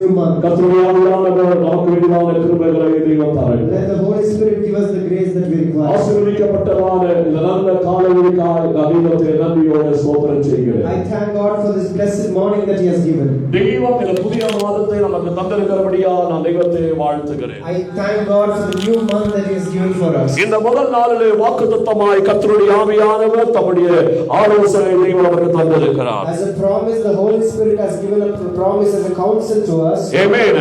கர்த்தருடைய ஆவியானவர் நமக்கு வேண்டியதான கிருபைகளை தெய்வம் தரட்டும். Let the Holy Spirit give us the grace that we require. ஆசீர்வதிக்கப்பட்டதான இந்த நல்ல காலைக்காக தெய்வத்தை நன்றியோடு ஸ்தோத்திரம் செய்கிறேன். I thank God for this blessed morning that He has given. தெய்வம் இந்த புதிய மாதத்தை நமக்கு தந்திருக்கிறபடியால் நான் தெய்வத்தை வாழ்த்துகிறேன். I thank God for the new month that He has given for us. இந்த முதல் நாளிலே வாக்குத்தத்தமாய் கர்த்தருடைய ஆவியானவர் தம்முடைய ஆலோசனை தெய்வம் நமக்கு தந்திருக்கிறார். As a promise, the Holy Spirit has given a promise as a counsel to us. Amen.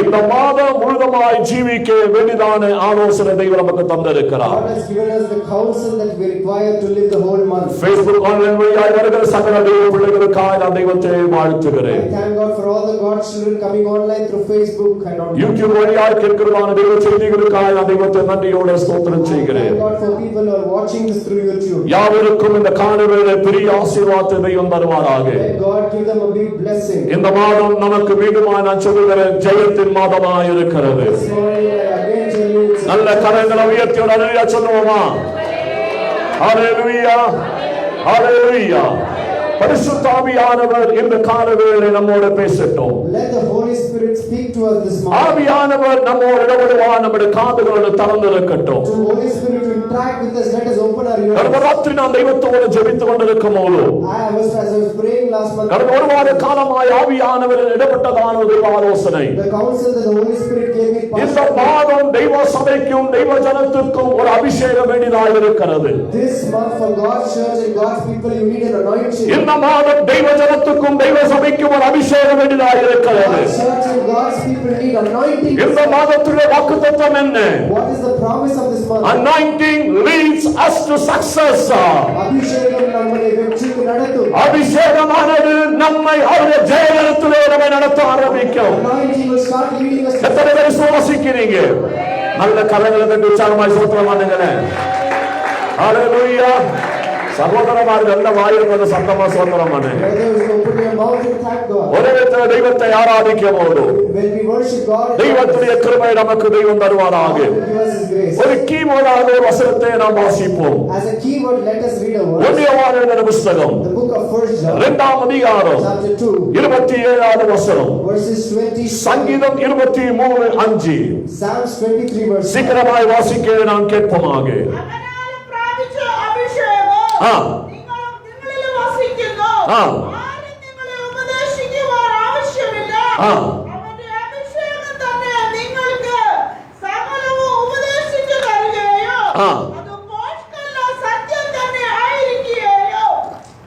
இந்த மாதம் முழுவதுமாய் ஜீவிக்க வேண்டியதான ஆலோசனை தெய்வம் நமக்கு தந்திருக்கிறார். God has given us the counsel that we require to live the whole month. Facebook online வழியாய் வருகிற சகல தெய்வ பிள்ளைகளுக்காக நான் தெய்வத்தை வாழ்த்துகிறேன். I thank God for all the God's children coming online through Facebook and on YouTube வழியாய் கேட்கிறதான தெய்வ செய்திகளுக்காக நான் தெய்வத்தை நன்றியோடு ஸ்தோத்திரம் செய்கிறேன். Thank God for people who are watching this through YouTube. யாவருக்கும் இந்த காலவேளை பெரிய ஆசீர்வாதத்தை தெய்வம் தருவாராக. Let God give them a big blessing. இந்த மாதம் நமக்கு மீண்டுமாய் நான் சொல்லுகிறேன் ஜெயத்தின் மாதமாய் இருக்கிறது. நல்ல கரங்களை உயர்த்தி ஹல்லேலூயா சொல்லுவோமா? ஹல்லேலூயா ஹல்லேலூயா. பரிசுத்த ஆவியானவர் இந்த காலவேளை நம்மோடு பேசட்டும். Let the Holy Spirit speak to us this morning. ஆவியானவர் நம்மோடு இடைவிடாமல் நம்முடைய காதுகளை திறந்திருக்கட்டும். To Holy Spirit to interact with us, let us open our ears. கடந்த ராத்திரி நான் தெய்வத்தோடு ஜெபித்துக் கொண்டிருக்கும்போது as I was praying last month, கடந்த ஒரு வார காலமாய் ஆவியானவர் இடப்பட்டதான ஒரு ஆலோசனை, the counsel that the Holy Spirit gave me, இந்த மாதம் தெய்வ சபைக்கும் தெய்வ ஜனத்துக்கும் ஒரு அபிஷேகம் வேண்டியதாக இருக்கிறது. this month for God's church and God's people you need an anointing. இந்த மாதம் தெய்வ ஜனத்துக்கும் தெய்வ சபைக்கும் ஒரு அபிஷேகம் வேண்டியதாக இருக்கிறது. Church and God's people need anointing. இந்த மாதத்துடைய வாக்குத்தத்தம் என்ன? What is the promise of this month? Anointing leads us to success. அபிஷேகம் நம்மை வெற்றிக்கு நடத்தும். அபிஷேகமானது நம்மை அவருடைய ஜெயத்திலே நம்மை நடத்த ஆரம்பிக்கும். Anointing will start leading us. எத்தனை பேர் விசுவாசிக்கிறீங்க? நல்ல கரங்களை தட்டி உற்சாகமாய் ஸ்தோத்திரம் பண்ணுங்களே. ஹல்லேலூயா. சகோதரமார்கள் நல்ல வாயிலிருந்து சத்தமா ஸ்தோத்திரம் பண்ணுங்க. ஒரே தெய்வத்தை ஆராதிக்கும் போது தெய்வத்துடைய கிருபை நமக்கு தெய்வம் தருவாராக. ஒரு கீவேர்டாக ஒரு வசனத்தை நாம் வாசிப்போம். As a keyword, let us read a verse. ஒன்றியவாரர் புத்தகம் The book of 1 John, 2ஆம் அதிகாரம் chapter 2, 27வது வசனம். verses 20. சங்கீதம் 23:5. Psalms 23 verse. சீக்கிரமாய் வாசிக்க நாம் கேட்போமாக. നിങ്ങളിൽ വസിക്കുന്നു. ആരും നിങ്ങളെ ഉപദേശിക്കുവാൻ ആവശ്യമില്ല. അവന്റെ അഭിഷേകം തന്നെ നിങ്ങൾക്ക് സകലവും ഉപദേശിച്ചു തരികയോ അത് മോഷ്കല്ല സത്യം തന്നെ ആയിരിക്കുകയോ.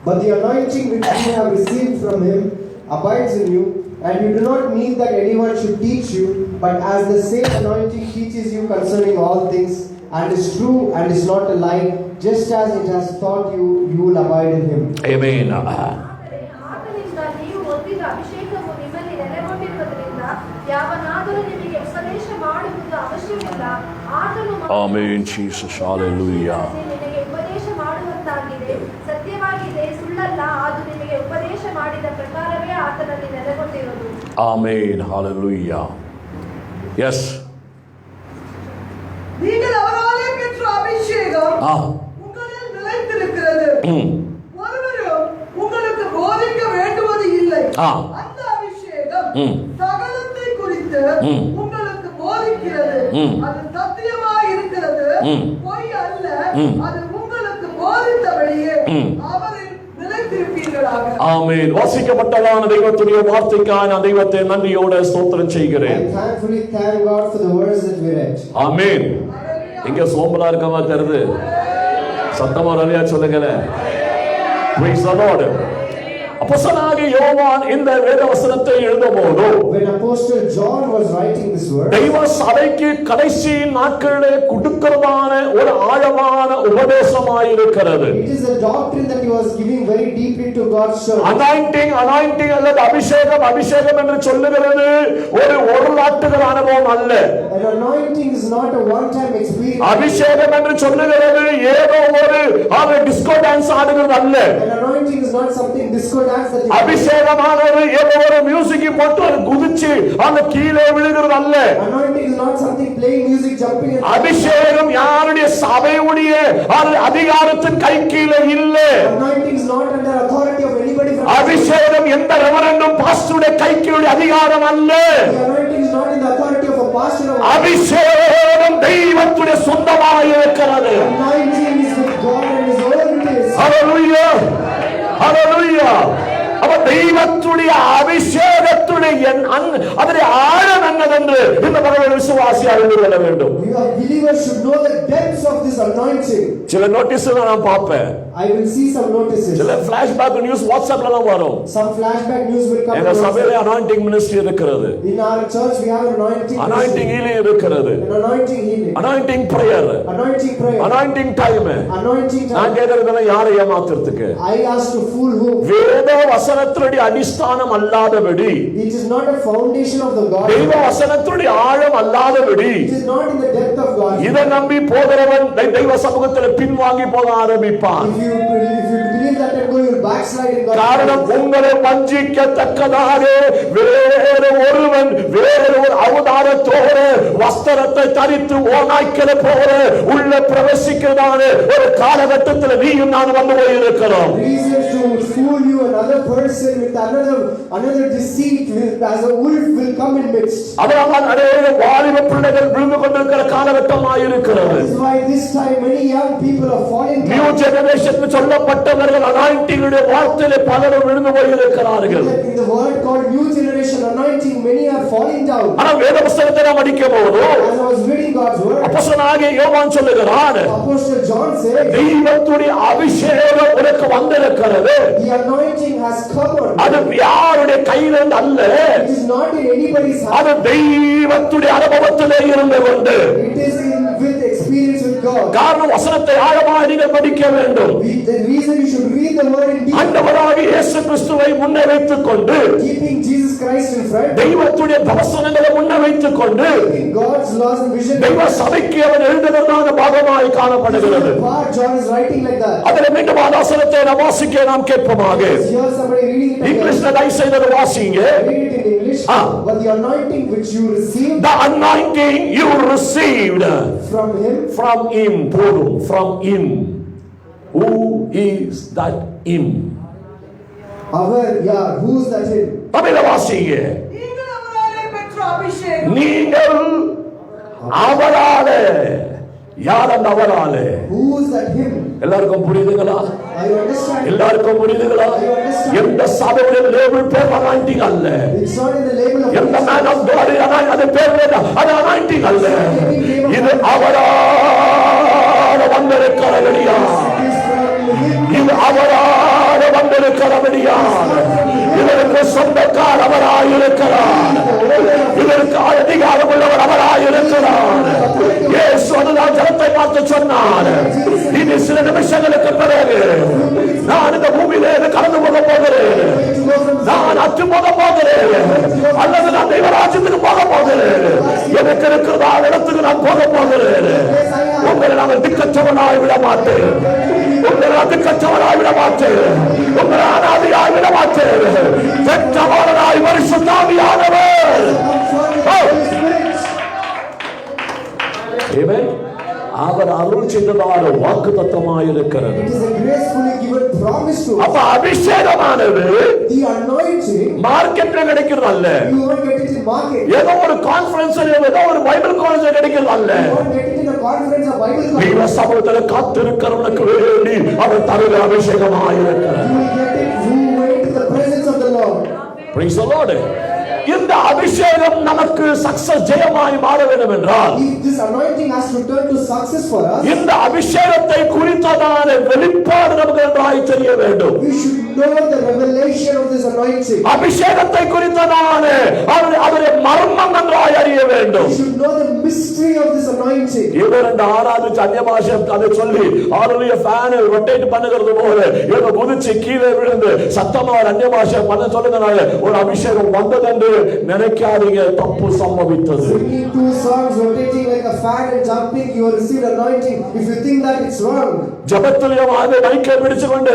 But the anointing which you have received from Him abides in you, and you do not need that anyone should teach you, but as the same anointing teaches you concerning all things, and is true and is not a lie, just as it has taught you, you will abide in Him. Amen. ಆತನಿಂದ ನೀವು ಹೊಂದಿದ ಅಭಿಷೇಕವು ನಿಮ್ಮಲ್ಲಿ ನೆಲೆಗೊಂಡಿರುವುದರಿಂದ ಯಾವನಾದರೂ ನಿಮಗೆ ಉಪದೇಶ ಮಾಡುವುದು ಅವಶ್ಯವಿಲ್ಲ. ಆತನು Amen, Jesus. Hallelujah. ನಿಮಗೆ ಉಪದೇಶ ಮಾಡುವಂತಾಗಿದೆ, ಸತ್ಯವಾಗಿದೆ, ಸುಳ್ಳಲ್ಲ. ಅದು ನಿಮಗೆ ಉಪದೇಶ ಮಾಡಿದ ಪ್ರಕಾರವೇ ಆತನಲ್ಲಿ ನೆಲೆಗೊಂಡಿರುವುದು. Amen. Hallelujah. Yes. நீங்கள் அவராலே பெற்ற அபிஷேகம் உங்களில் நிலைத்திருக்கிறது. ஒருவரும் உங்களுக்கு போதிக்க வேண்டுவது இல்லை. அந்த அபிஷேகம் சகலத்தை குறித்து உங்களுக்கு போதிக்கிறது. அது சத்தியமாய் இருக்கிறது, பொய் அல்ல. அது உங்களுக்கு போதித்தபடியே அவரில் நிலைத்திருப்பீர்களாக. ஆமென். வாசிக்கப்பட்டதான தெய்வத்துடைய வார்த்தைக்காக நான் தெய்வத்தை நன்றியோடு ஸ்தோத்திரம் செய்கிறேன். I thankfully thank God for the words that we read. ஆமென். இங்க சோம்பலா இருக்கமா தெரியுது? சத்தமா ரலியா சொல்லுங்களே. Praise the Lord. அப்போஸ்தலனாகிய யோவான் இந்த வேதவசனத்தை எழுதும்போது when Apostle John was writing this word, தெய்வ சபைக்கு கடைசி நாட்களிலே கொடுக்கிறதான ஒரு ஆழமான உபதேசமாய் இருக்கிறது. it is a doctrine that he was giving very deeply to God's church. anointing அல்லது அபிஷேகம் என்று சொல்லுகிறது ஒரு நாட்டுகள் அனுபவம் அல்ல. An anointing is not a one time experience. அபிஷேகம் என்று சொல்லுகிறது ஏதோ ஒரு டிஸ்கோ டான்ஸ் ஆடுகிறது அல்ல. An anointing is not something disco dance that அபிஷேகமானது ஏதோ ஒரு மியூசிக் போட்டு அது குதிச்சு அந்த கீழே விழுகிறது அல்ல. anointing is not something playing music jumping and அபிஷேகம் யாருடைய சபையுடைய அதிகாரத்தின் கை கீழே இல்ல. anointing is not under authority of any anybody from அபிஷேகம் எந்த ரெவரண்டும் பாஸ்டருடைய கைக்குடைய அதிகாரம் அல்ல. The anointing is not in the authority of a pastor or அபிஷேகம் தெய்வத்துடைய சொந்தமாக இருக்கிறது. anointing is with God and his own it is. ஹalleluya ஹalleluya. அப்ப தெய்வத்துடைய அபிஷேகத்துடைய அதனுடைய ஆழம் என்னவென்று இந்த பகவான் விசுவாசி அறிந்து கொள்ள வேண்டும். Your believers should know the depths of this anointing. சில நோட்டீஸ் நான் பார்ப்பேன். I will see some notices. சில flashback news WhatsAppல எல்லாம் வரும். Some flashback news will come. எங்க சபையில anointing ministry இருக்கிறது. In our church we have anointing healing இருக்கிறது. Anointing healing. Anointing prayer. Anointing prayer. Anointing time. Anointing time. நான் கேக்குறதெல்லாம் யாரை ஏமாத்துறதுக்கு? I ask to fool who? வேத வசனத்துடைய அடிஸ்தானம் அல்லாதபடி. It is not a foundation of the God. தெய்வ வசனத்துடைய ஆழம் அல்லாதபடி. It is not in the depth of God. இத நம்பி போகிறவன் தெய்வ சமூகத்திலே பின்வாங்கி போக ஆரம்பிப்பான். If you believe that and go, you will backslide in God. காரணம் உங்களை வஞ்சிக்கத்தக்கதாக வேறு ஒருவன் வேறு ஒரு அவதாரத்தோடு வஸ்திரத்தை தரித்து ஓநாய்க்களை போல உள்ள பிரவேசிக்கிறதான ஒரு காலகட்டத்தில் நீயும் நான் வந்து போயிருக்கிறோம். Reasons to fool you, another person with another deceit as a wolf will come in midst. அதனால்தான் அநேக வாலிப பிள்ளைகள் விழுந்து கொண்டிருக்கிற காலகட்டமாக இருக்கிறது. This is why this time many young people are falling down. New generation சொல்லப்பட்டவர்கள் அனாயிண்டிங் உடைய வார்த்தையிலே பலரும் விழுந்து போயிருக்கிறார்கள். In the word called new generation anointing, many are falling down. ஆனால் வேத புத்தகத்தை நாம் படிக்கும்போது As I was reading God's word, அப்போஸ்தலனாகிய யோவான் சொல்லுகிறான், Apostle John said, தெய்வத்துடைய அபிஷேகம் உனக்கு வந்திருக்கிறது. the anointing has come on. அது யாருடைய கையிலிருந்து அல்ல, It is not in anybody's hand. அது தெய்வத்துடைய அனுபவத்திலே இருந்து கொண்டு. It is with experience with God. காரணம் வசனத்தை ஆழமாக நீங்கள் படிக்க வேண்டும். The reason you should read the word in detail, ஆண்டவராகிய இயேசு கிறிஸ்துவை முன்னே வைத்துக் கொண்டு, keeping Jesus Christ in front, தெய்வத்துடைய தரிசனங்களை முன்னே வைத்துக் கொண்டு, keeping God's laws and vision. தெய்வ சபைக்கு அவன் எழுதுகிறதான பாகமாய் காணப்படுகிறது. Part John is writing like that. அதில் மீண்டும் வசனத்தை நாம் வாசிக்க நாம் கேட்போமாக. Here somebody reading it. இங்கிலீஷ்ல தயவு செய்து வாசிங்க. Read it in English. But the anointing which you received, The anointing you received from him, போதும், from him. Who is that him? who's that him? தமிழ வாசிங்க. நீங்கள் அவராலே பெற்ற அபிஷேகம். நீங்கள் அவராலே. யார் அந்த அவராலே? Who's that him? எல்லாருக்கும் புரியுதுங்களா? Are you understanding? எல்லாருக்கும் புரியுதுங்களா? எந்த சபையுடைய லேபிள் பேர் அனாயிண்டிங் அல்ல. It's not in the label of எந்த மேன் ஆஃப் காட் அது பேர் அது அனாயிண்டிங் அல்ல. இது அவரால் வந்திருக்கிறபடியா. இது அவரால் வந்திருக்கிறபடியா. இதற்கு சொந்தக்கார் அவராயிருக்கிறார். இதற்கு அதிகாரம் உள்ளவர் அவராயிருக்கிறார். இயேசு அதுதான் ஜனத்தை பார்த்து சொன்னார், இனி சில நிமிஷங்களுக்கு பிறகு நான் இந்த பூமியிலே கடந்து போக போகிறேன். நான் அற்று போக போகிறேன் அல்லது நான் தெய்வராஜ்யத்துக்கு போக போகிறேன். எனக்கு இருக்கிறதா இடத்துக்கு நான் போக போகிறேன். உங்களை நான் திக்கற்றவனாய் விட மாட்டேன். உங்களை நான் திக்கற்றவனாய் விட மாட்டேன். உங்களை அனாதையாய் விட மாட்டேன். பெற்றவனாய் பரிசுத்தாவியானவர். Amen. அவர் அருள் செய்ததான வாக்குத்தத்தமாய் இருக்கிறது. It is a gracefully given promise to us. அப்ப அபிஷேகமானது The anointing மார்க்கெட்ல கிடைக்கிறது அல்ல. you won't get it in market. ஏதோ ஒரு கான்ஃபரன்ஸ்ல ஏதோ ஒரு பைபிள் காலேஜ்ல கிடைக்கிறது அல்ல. You won't get it in a conference or Bible college. தெய்வ சமூகத்திலே காத்திருக்கிறவனுக்கு வேண்டி அவர் தருகிற அபிஷேகமாய் இருக்கிறது. You will get it who wait in the presence of the Lord. Praise the Lord. இந்த அபிஷேகம் நமக்கு சக்சஸ் ஜெயமாய் மாற வேண்டும் என்றால், If this anointing has to turn to success for us, இந்த அபிஷேகத்தை குறித்ததான வெளிப்பாடு நமக்கு நன்றாய் தெரிய வேண்டும். we should know the revelation of this anointing. அபிஷேகத்தை குறித்ததான அவருடைய மர்மம் நன்றாய் அறிய வேண்டும். We should know the mystery of this anointing. இவர் இந்த ஆராதிச்சு அந்நிய பாஷை அதை சொல்லி அவருடைய ஃபேனை ரொட்டேட் பண்ணுகிறது போல ஏதோ குதிச்சு கீழே விழுந்து சத்தமா அந்நிய பாஷை பண்ண சொல்லுங்கனால ஒரு அபிஷேகம் வந்தது என்று நினைக்காதீங்க. தப்பு சம்பவித்தது. Singing two songs, rotating like a fan and jumping, you will receive anointing. If you think that, it's wrong. ஜபத்திலே வாங்க மைக்கை பிடிச்சு கொண்டு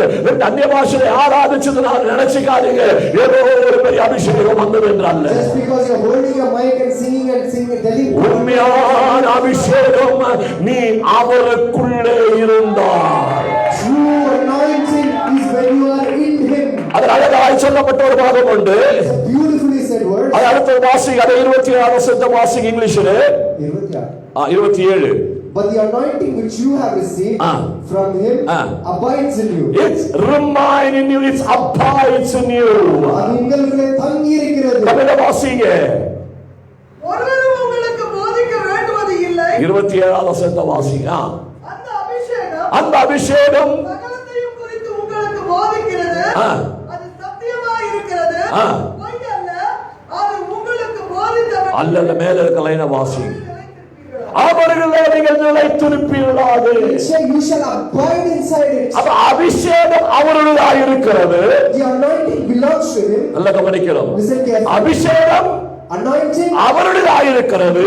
அந்நிய பாஷையை ஆராதிச்சது நான் நினைச்சுக்காதீங்க ஏதோ ஒரு பெரிய அபிஷேகம் வந்தது என்றால். Just because you're holding your mic and singing and telling. உண்மையான அபிஷேகம் நீ அவருக்குள்ளே இருந்தார். True anointing is when you are in him. அது அழகாய் சொல்லப்பட்ட ஒரு பாகம் உண்டு. It's a beautifully said word. அது அடுத்த வாசிங்க, அது 26 வருஷத்தை வாசிங்க இங்கிலீஷ்ல. 27. But the anointing which you have received from him abides in you. It's remain in you, it's abides in you. அது உங்களுக்குள்ளே தங்கி இருக்கிறது. தமிழ வாசிங்க. ஒருவரும் உங்களுக்கு போதிக்க வேண்டுவது இல்லை. 27 வருஷத்தை வாசிங்க. அந்த அபிஷேகம் சகலத்தையும் குறித்து உங்களுக்கு போதிக்கிறது. அது சத்தியமாய் இருக்கிறது. பொய் அல்ல. அது உங்களுக்கு போதித்தவர் அல்ல. மேல இருக்க லைனை வாசிங்க. அவர்களே நீங்கள் நிலைத்திருப்பீர்களாக. You shall abide inside it. அப்ப அபிஷேகம் அவர்களுடைய இருக்கிறது. The anointing belongs to him. நல்ல கவனிக்கிறோம். Listen carefully. அபிஷேகம் anointing அவருடைய இருக்கிறது.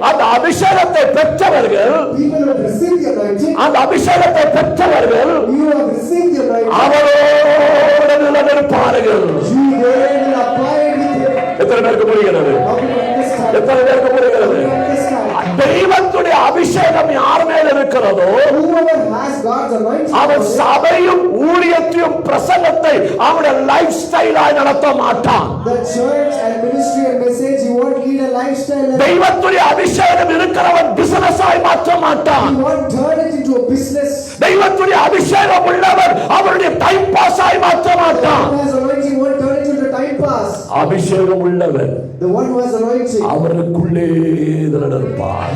அந்த அபிஷேகத்தை பெற்றவர்கள், people who receive the anointing, அந்த அபிஷேகத்தை பெற்றவர்கள் you have received the anointing, அவரோடு நிலைநிற்பார்கள். you will abide with him. எத்தனை பேருக்கு புரிகிறது? எத்தனை பேருக்கு புரிகிறது? தெய்வத்துடைய அபிஷேகம் யார் மேல் இருக்கிறதோ அவன் சபையும் ஊழியத்தையும் பிரசங்கத்தை அவனுடைய லைஃப் ஸ்டைலாய் நடத்த மாட்டான். தெய்வத்துடைய அபிஷேகம் இருக்கிறவன் பிசினஸ் ஆய் மாற்ற மாட்டான். தெய்வத்துடைய அபிஷேகம் உள்ளவன் அவருடைய டைம் பாஸ் ஆய் மாற்ற மாட்டான். அபிஷேகம் உள்ளவன் அவருக்குள்ளே நடப்பார்.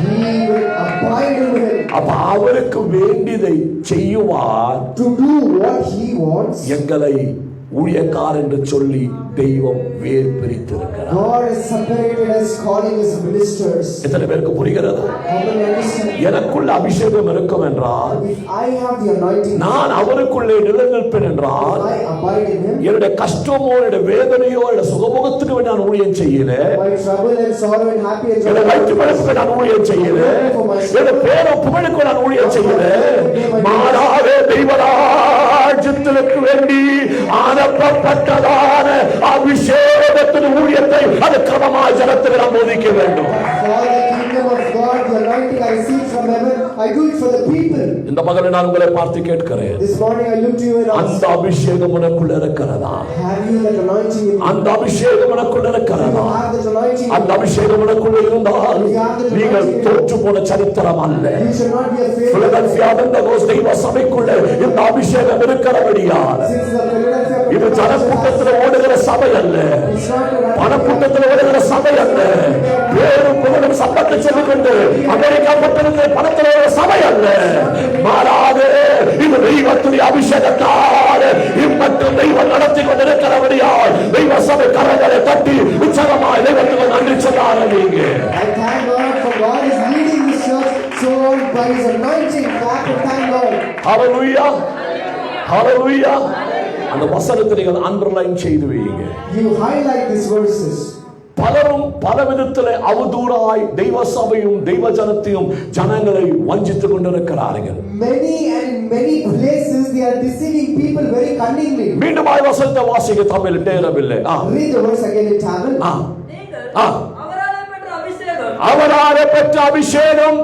அப்ப அவருக்கு வேண்டியதை செய்யுவார். எங்களை ஊழியக்காரர் என்று சொல்லி தெய்வம் வேறு பிரித்திருக்கிறார். God has separated us, calling us ministers. எத்தனை பேருக்கு புரிகிறது? எனக்குள்ள அபிஷேகம் இருக்கும் என்றால், I have the anointing, நான் அவருக்குள்ளே நிலைநிற்பேன் என்றால், I abide in him. என்னுடைய கஷ்டமோ என்னுடைய வேதனையோ என்னுடைய சுகமுகத்துக்கு நான் ஊழியம் செய்யல. My trouble and sorrow and happy and என்னுடைய வயிற்று பழப்புக்கு நான் ஊழியம் செய்யல. என்னுடைய பேரோ புகழுக்கு நான் ஊழியம் செய்யல. மாறாக தெய்வராஜ்யத்திற்கு வேண்டி அனுப்பப்பட்டதான அபிஷேகத்தின் ஊழியத்தை அது கிரமமாய் ஜனத்துக்கு நாம் போதிக்க வேண்டும். இந்த பகலில் நான் உங்களை பார்த்து கேட்கிறேன், அந்த அபிஷேகம் உனக்குள்ள இருக்கிறதா? அந்த அபிஷேகம் உனக்குள்ள இருக்கிறதா? அந்த அபிஷேகம் உனக்குள்ள இருந்தால் நீங்கள் தோற்று போன சரித்திரம் அல்ல. தெய்வ சபைக்குள்ள இந்த அபிஷேகம் இருக்கிறபடியால் இது ஜனக்கூட்டத்தில் ஓடுகிற சபை அல்ல, பணக்கூட்டத்தில் ஓடுகிற சபை அல்ல, வேறு புகழும் சம்பத்தை சொல்லிக்கொண்டு அமெரிக்கா பட்டணத்தில் பணத்தில் ஓடுகிற சபை அல்ல. மாறாக இது தெய்வத்துடைய அபிஷேகத்தால் இம்மட்டும் தெய்வம் நடத்தி கொண்டிருக்கிறபடியால் தெய்வ சபை கரங்களை தட்டி உற்சாகமாய் தெய்வத்துக்கு நன்றி சொல்ல ஆரம்பிங்க. Hallelujah. Hallelujah. அந்த வசனத்தை நீங்கள் அண்டர்லைன் செய்து வையுங்க. You highlight these verses. பலரும் பல விதத்திலே அவதூறாய் தெய்வ சபையும் தெய்வ ஜனத்தையும் ஜனங்களை வஞ்சித்துக் கொண்டிருக்கிறார்கள். Many and many places they are deceiving people very cunningly. மீண்டும் வசனத்தை வாசிக்க தமிழ் நேரமில்லை. Read the verse again in Tamil. அவராலே பெற்ற அபிஷேகம்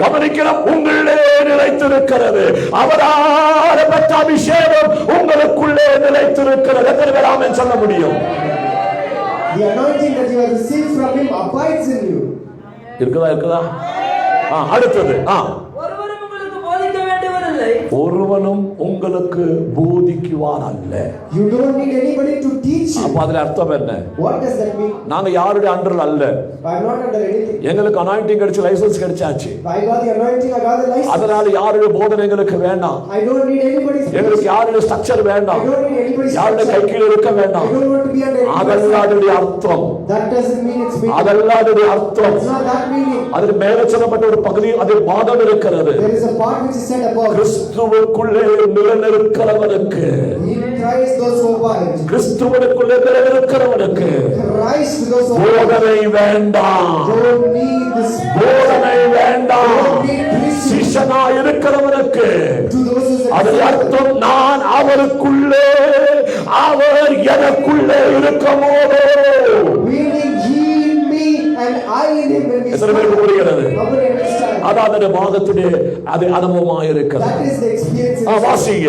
கவனிக்கிறோம், உங்களே நிலைத்திருக்கிறது. அவராலே பெற்ற அபிஷேகம் உங்களுக்குள்ளே நிலைத்திருக்கிறது. எத்தனை பேர் ஆமென் சொல்ல முடியும்? The anointing that you have received from him abides in you. இருக்குதா? அடுத்தது ஒருவனும் உங்களுக்கு போதிக்குவார் அல்ல. You don't need anybody to teach you. அப்ப அதுல அர்த்தம் என்ன? What does that mean? நாங்க யாருடைய அண்டர் அல்ல. I am not under anything. எங்களுக்கு அனாயிண்டிங் கிடைச்சு லைசென்ஸ் கிடைச்சாச்சு. I got the anointing, I got the license. அதனால யாருடைய போதனை எங்களுக்கு வேண்டாம். I don't need anybody's teaching. எங்களுக்கு யாருடைய ஸ்ட்ரக்சர் வேண்டாம். I don't need anybody's யாருடைய கைக்கீழ இருக்க வேண்டாம். I don't want to be under anybody's. அதல்லாதுடைய அர்த்தம். That doesn't mean it's meaning. அதல்லாதுடைய அர்த்தம். It's not that meaning. அதில் மேலே சொல்லப்பட்ட ஒரு பகுதி அதில் பாகம் இருக்கிறது. There is a part which is said above. கிறிஸ்துவுக்குள்ளே நிலைநிற்கிறவனுக்கு, in Christ those who abide. கிறிஸ்துவுக்குள்ளே நிலைநிற்கிறவனுக்கு Christ those who abide. போதனை வேண்டாம். Don't need this. போதனை வேண்டாம். சிஷ்யனாய் இருக்கிறவனுக்கு அதன் அர்த்தம் நான் அவருக்குள்ளே அவர் எனக்குள்ளே இருக்கும்போது எத்தனை பேருக்கு புரிகிறது? அதாவது பாகத்துடைய அது அனுபவமாக இருக்கிறது. வாசிங்க.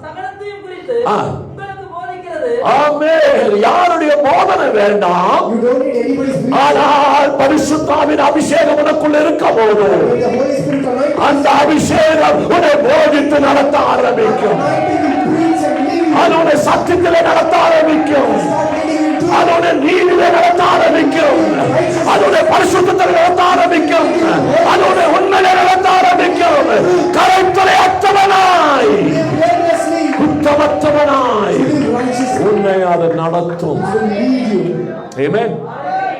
சகலத்தையும் குறித்து ஆ. உங்களுக்கு போதிக்கிறது. ஆமென். யாருடைய போதனை வேண்டாம், You don't need anybody's preaching. ஆனால் பரிசுத்தாவின் அபிஷேகம் உனக்குள்ள இருக்க போது When the Holy Spirit anointing, அந்த அபிஷேகம் உன்னை போதித்து நடத்த ஆரம்பிக்கும். anointing will preach and lead you. அது உன்னை சத்தியத்திலே நடத்த ஆரம்பிக்கும். Start leading you to அது உன்னை நீதியிலே நடத்த ஆரம்பிக்கும். அது உன்னை பரிசுத்தத்திலே நடத்த ஆரம்பிக்கும். அது உன்னை உண்மையிலே நடத்த ஆரம்பிக்கும். Karaithurai அற்றவனாய், live blamelessly, குற்றமற்றவனாய் live righteously. உன்னை அது நடத்தும். It will lead you. ஆமென்.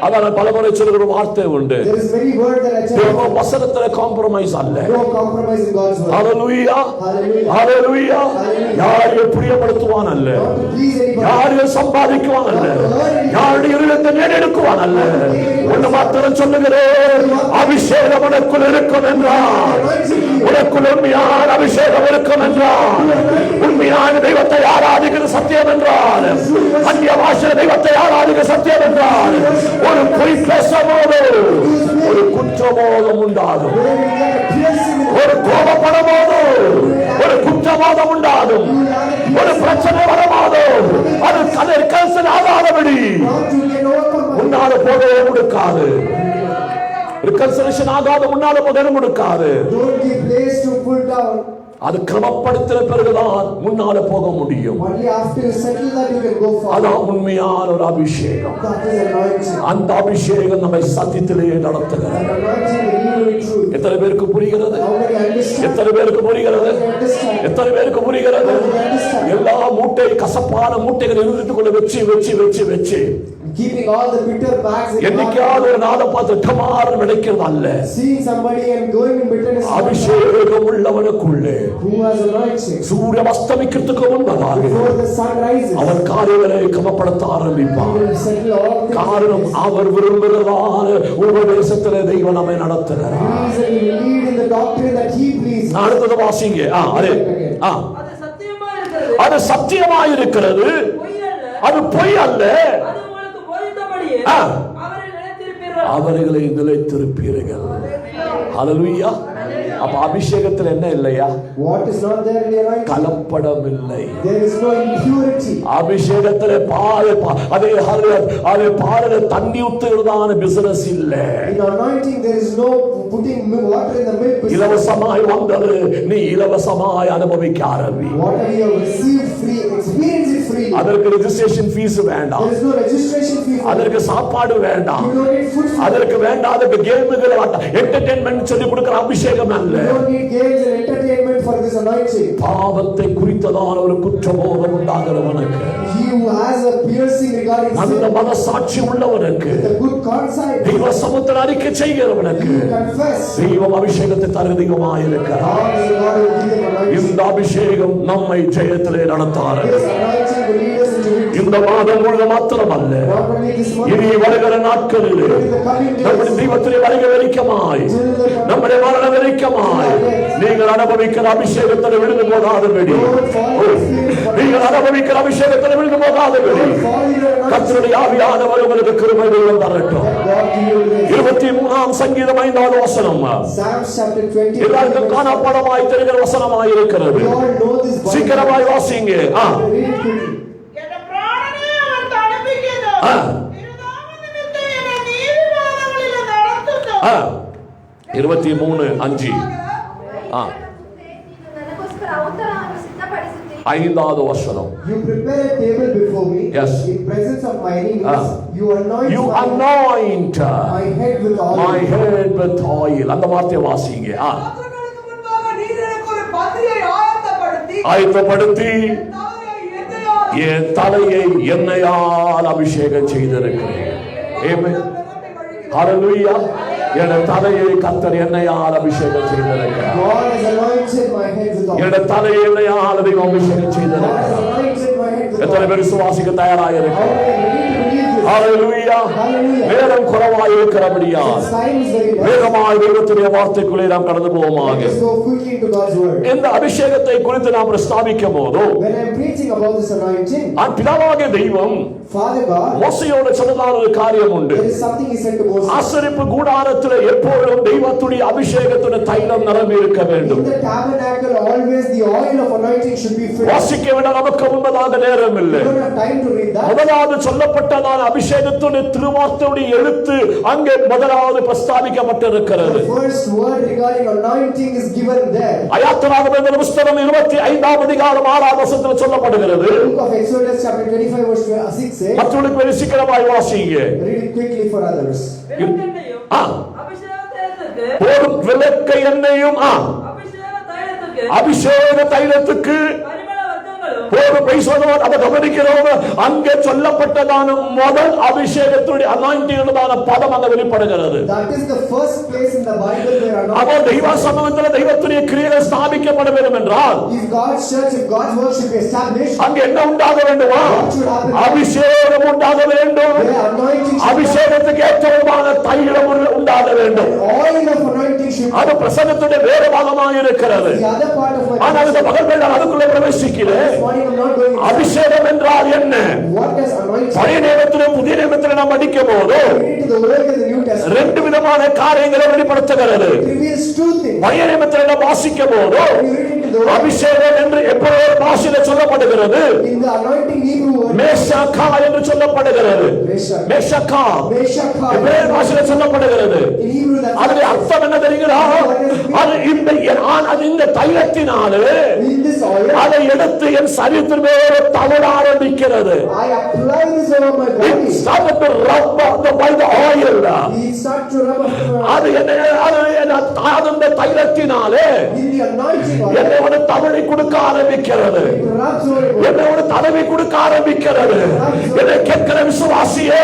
அதான் பலமுறை சொல்லுகிற வார்த்தை உண்டு, There is many word that I tell தேவ you. வசனத்துல காம்ப்ரமைஸ் அல்ல. No compromise in God's word. Hallelujah, Hallelujah. ஹalleluya. யாரையும் பிரியப்படுத்துவான் அல்ல, Not to please anybody. யாரையும் சம்பாதிக்குவான் அல்ல, யாருடைய இருதயத்தை நேடெடுக்குவான் அல்ல. ஒன்று மாத்திரம் சொல்லுகிறேன், அபிஷேகம் உனக்குள் இருக்கும் என்றால், உனக்குள் உண்மையான அபிஷேகம் இருக்கும் என்றால், உண்மையான தெய்வத்தை ஆராதிக்கிற சத்தியம் என்றால், அந்நிய பாஷை தெய்வத்தை ஆராதிக்கிற சத்தியம் என்றால், ஒரு பொய் பேசும்போது ஒரு குற்றபோதம் உண்டாகும், When you get a piercing in ஒரு கோபப்படும்போது ஒரு குற்றவாதம் உண்டாகும், ஒரு பிரச்சனை வரும்போது அது colour ஆகாதபடி the mouth, you can overcome. முன்னால போகவே கொடுக்காது. ரிகன்சிலேஷன் ஆகாத முன்னால போக கொடுக்காது. Don't give place to pull down. அது கிரமப்படுத்தின பிறகுதான் முன்னால போக முடியும். Only after you settle that you can go forward. அதான் உண்மையான ஒரு அபிஷேகம். That is anointing. அந்த அபிஷேகம் நம்மை சத்தியத்திலே நடத்துகிறது. That anointing will lead you in truth. எத்தனை பேருக்கு புரிகிறது? How many understand? எத்தனை பேருக்கு புரிகிறது? Understand. எத்தனை பேருக்கு புரிகிறது? எல்லா மூட்டை கசப்பான மூட்டைகளை இருந்துக்குள்ள வச்சு வச்சு வச்சு வச்சு Keeping all the bitter bags in என்னைக்காவது ஒரு நாளை பார்த்து டமாரம் கிடைக்கிறது அல்ல. seeing somebody and going in bitterness. அபிஷேகம் உள்ளவனுக்குள்ளே Who has anointing? சூரியன் அஸ்தமிக்கிறதுக்கு முன்பதாக Before the sun rises, அவர் காரியங்களை கிரமப்படுத்த he ஆரம்பிப்பார். will settle all things. காரணம் அவர் விரும்புகிறதான உபதேசத்திலே தெய்வம் நம்மை நடத்துகிறார். Reason he will lead in the doctrine that he pleases. அடுத்தது வாசிங்க. அதே அது சத்தியமா இருக்கிறது. அது சத்தியமாயிருக்கிறது, பொய் அல்ல. அது பொய் அல்ல. அது உங்களுக்கு போதித்தபடியே ஆ. அவரை நிலைத்திருப்பீர்கள். அவர்களை நிலைத்திருப்பீர்கள். ஹalleluya. அப்ப அபிஷேகத்தில் என்ன இல்லையா? What is not there in the anointing? கலப்படம் இல்லை. There is no impurity. அபிஷேகத்திலே அதே பாலிலே தண்ணி ஊத்துகிறதான பிசினஸ் இல்ல. In anointing there is no putting water in the milk. இலவசமாய் வந்தது, நீ இலவசமாய் அனுபவிக்க ஆரம்பி. Whatever you have received free, experience it free. அதற்கு ரெஜிஸ்ட்ரேஷன் ஃபீஸ் வேண்டாம், There is no registration fee for it. அதற்கு சாப்பாடு வேண்டாம், You don't need food. அதற்கு வேண்டாத கேமுகள் என்டர்டெயின்மெண்ட் சொல்லி கொடுக்கிற அபிஷேகம் அல்ல. You don't need games and entertainment for this anointing. பாவத்தை குறித்ததான ஒரு குற்றபோதம் உண்டாகிறவனுக்கு, He who has a piercing regarding அந்த sin, மனசாட்சி உள்ளவனுக்கு, the good conscience, தெய்வ சமுத்திர அறிக்கை செய்கிறவனுக்கு you confess. தெய்வம் அபிஷேகத்தை தரு தெய்வமாயிருக்கிறார். God is the God who gives them anointing. இந்த அபிஷேகம் நம்மை ஜெயத்திலே நடத்தார். This anointing will lead us into victory. இந்த மாதம் முழுவதும் மாத்திரமல்ல, Not only this month, இனி வருகிற நாட்களில் but in the coming நம்முடைய days, தெய்வத்திலே வருக வெறிக்கமாய், நம்முடைய மரண வெறிக்கமாய் நீங்கள் அனுபவிக்கிற அபிஷேகத்தில் விழுந்து போகாதபடி, நீங்கள் அனுபவிக்கிற அபிஷேகத்தில் விழுந்து போகாதபடி fall in your anointing. கர்த்தருடைய ஆவியானவர் உங்களுக்கு கிருபை தரட்டும். God give you grace. 23ஆம் சங்கீதம் 5வது வசனம் Psalms chapter 20. எல்லாருக்கும் காணப்படமாய் தெரிகிற வசனமாய் இருக்கிறது. We all know this Bible. சீக்கிரமாய் வாசிங்க. Read it quickly. என் பிராணனை அவன் தடுப்பிக்கிறதோ. ஆ. திருநாம நிமித்தம் என்னை நீதிமான்களிலே நடத்துதோ. 23:5 ஆ. ನನಗೋಸ್ಕರ ಔತಣವನ್ನು ಸಿದ್ಧಪಡಿಸುತ್ತೀನಿ. 5வது வசனம். You prepare a table before me Yes. in presence of my enemies. Ah. You anoint You my anoint head with oil. my head with oil. அந்த வார்த்தையை வாசிங்க. ராத்திரிகளுக்கு முன்பாக நீர் எனக்கு ஒரு பந்தியை ஆயத்தப்படுத்தி ஆயத்தப்படுத்தி என் தலையை எண்ணெயால் என் தலையை எண்ணெயால் அபிஷேகம் செய்திருக்கிறேன். ஆமென். ஹalleluya. என் தலையை கர்த்தர் எண்ணெயால் அபிஷேகம் செய்திருக்கிறார். God has anointed my head with oil. என் தலையை எண்ணெயால் தெய்வம் அபிஷேகம் God has செய்திருக்கிறார். anointed my head with எத்தனை oil. பேர் விசுவாசிக்க தயாராக How இருக்கிறார்? many need to believe this? Hallelujah. Hallelujah. நேரம் குறைவாய் இருக்கிறபடியால் Since time is very less, வேகமாய் தெய்வத்துடைய வார்த்தைக்குள்ளே நாம் கடந்து போவோமாக. let's go quickly into God's word. இந்த அபிஷேகத்தை குறித்து நாம் பிரஸ்தாபிக்கும் போது When I'm preaching about this anointing, பிதாவாகிய தெய்வம் Father God, மோசேயோடு சொன்னதான ஒரு காரியம் உண்டு. there is something he said to Moses. ஆசரிப்பு கூடாரத்தில் எப்பொழுதும் தெய்வத்துடைய அபிஷேகத்துடைய தைலம் நிரம்பி இருக்க வேண்டும். In the tabernacle, always the oil of anointing should be filled. வாசிக்க விட நமக்கு முன்பதாக நேரம் இல்லை. We don't have time to read that. முதலாவது சொல்லப்பட்டதான அபிஷேகத்துடைய திருவார்த்தையுடைய எழுத்து அங்கே முதலாவது பிரஸ்தாபிக்கப்பட்டிருக்கிறது. The first word regarding anointing is given there. ஆயத்தமாகம புத்தகம் 25ஆம் அதிகாரம் 6ஆம் வசனத்தில் சொல்லப்படுகிறது. The book of Exodus chapter 25 verse 6 says, மற்றவர்களுக்கு very சீக்கிரமாய் வாசிங்க. read it quickly for others. விளக்கெண்ணையும் ஆ அபிஷேக தைலத்துக்கு போடும் விளக்க எண்ணெயும் அபிஷேக தைலத்துக்கு பரிமள வர்க்கங்களும் போடும் பேசுவதோடு அதை கவனிக்கிறோம். அங்கே சொல்லப்பட்டதான முதல் அபிஷேகத்துடைய அனாயிண்டிங்கான பதம் அங்க வெளிப்படுகிறது. That is the first place in the Bible where அப்போ தெய்வ சமூகத்தில் தெய்வத்துடைய கிரியைகள் ஸ்தாபிக்கப்பட வேண்டும் என்றால் if God's church, if God's work should be established, அங்க என்ன உண்டாக வேண்டுமா? what should happen? அபிஷேகம் உண்டாக வேண்டும். Where anointing should அபிஷேகத்துக்கு ஏற்றமான தைலம் உண்டாக வேண்டும். oil of anointing should அது பிரசன்னத்துடைய வேறு பாகமாக இருக்கிறது. the other part of my ஆனால் இந்த பகல் வேளை அதுக்குள்ளே பிரவேசிக்கிறேன். this morning I'm not going inside. அபிஷேகம் என்றால் என்ன? What does anointing பழைய நியமத்திலும் புதிய நியமத்திலும் நாம் படிக்கும் போது into the word in the New Testament? ரெண்டு விதமான காரியங்களை வெளிப்படுத்துகிறது. It reveals two things. பழைய நியமத்தில் நாம் வாசிக்கும் போது When you read into the word, அபிஷேகம் என்று எப்பொழுது பாஷையில சொல்லப்படுகிறது. in the anointing Hebrew word, மேஷாக்கா என்று சொல்லப்படுகிறது. Meshach. மேஷாக்கா Meshach. எபிரேய பாஷையில சொல்லப்படுகிறது. In Hebrew that அதனுடைய அர்த்தம் என்ன தெரியுங்களா? அது இந்த தைலத்தினாலே in this oil, அதை எடுத்து என் சரீரத்தின் மேலே தவற ஆரம்பிக்கிறது. I apply this over my It body. started to rub by the oil. He start to rub அது அந்த தைலத்தினாலே in the anointing oil. என்னை ஒரு தவளை கொடுக்க ஆரம்பிக்கிறது. It rubs over my என்னை ஒரு தடவை கொடுக்க ஆரம்பிக்கிறது. என்னை கேட்கிற விசுவாசியே,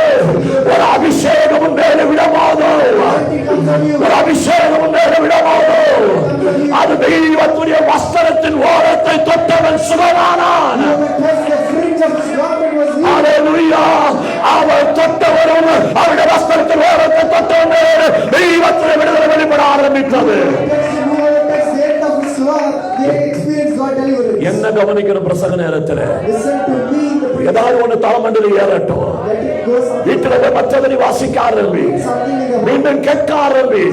ஒரு அபிஷேகம் மேலே விடமாதோ, anointing comes on you. ஒரு அபிஷேகம் மேலே விடமாதோ. அது தெய்வத்துடைய வஸ்திரத்தின் ஓரத்தை தொட்டவன் சுகமானான். Because the fringe of his garment was healed. அல்லேலூயா. அவர் தொட்டவரும் அவருடைய வஸ்திரத்தின் ஓரத்தை தொட்டவன் தெய்வத்துடைய விடுதலை வெளிப்பட ஆரம்பித்தது. Because the end of his cloth, they experienced God deliverance. என்ன கவனிக்கிற பிரசங்க நேரத்தில் Listen to me in the prayer. ஏதாவது ஒன்று தாமண்டல் ஏறட்டும். Let it go something. வீட்டில் மற்றவரை வாசிக்க ஆரம்பி, Something in the மீண்டும் கேட்க ஆரம்பி.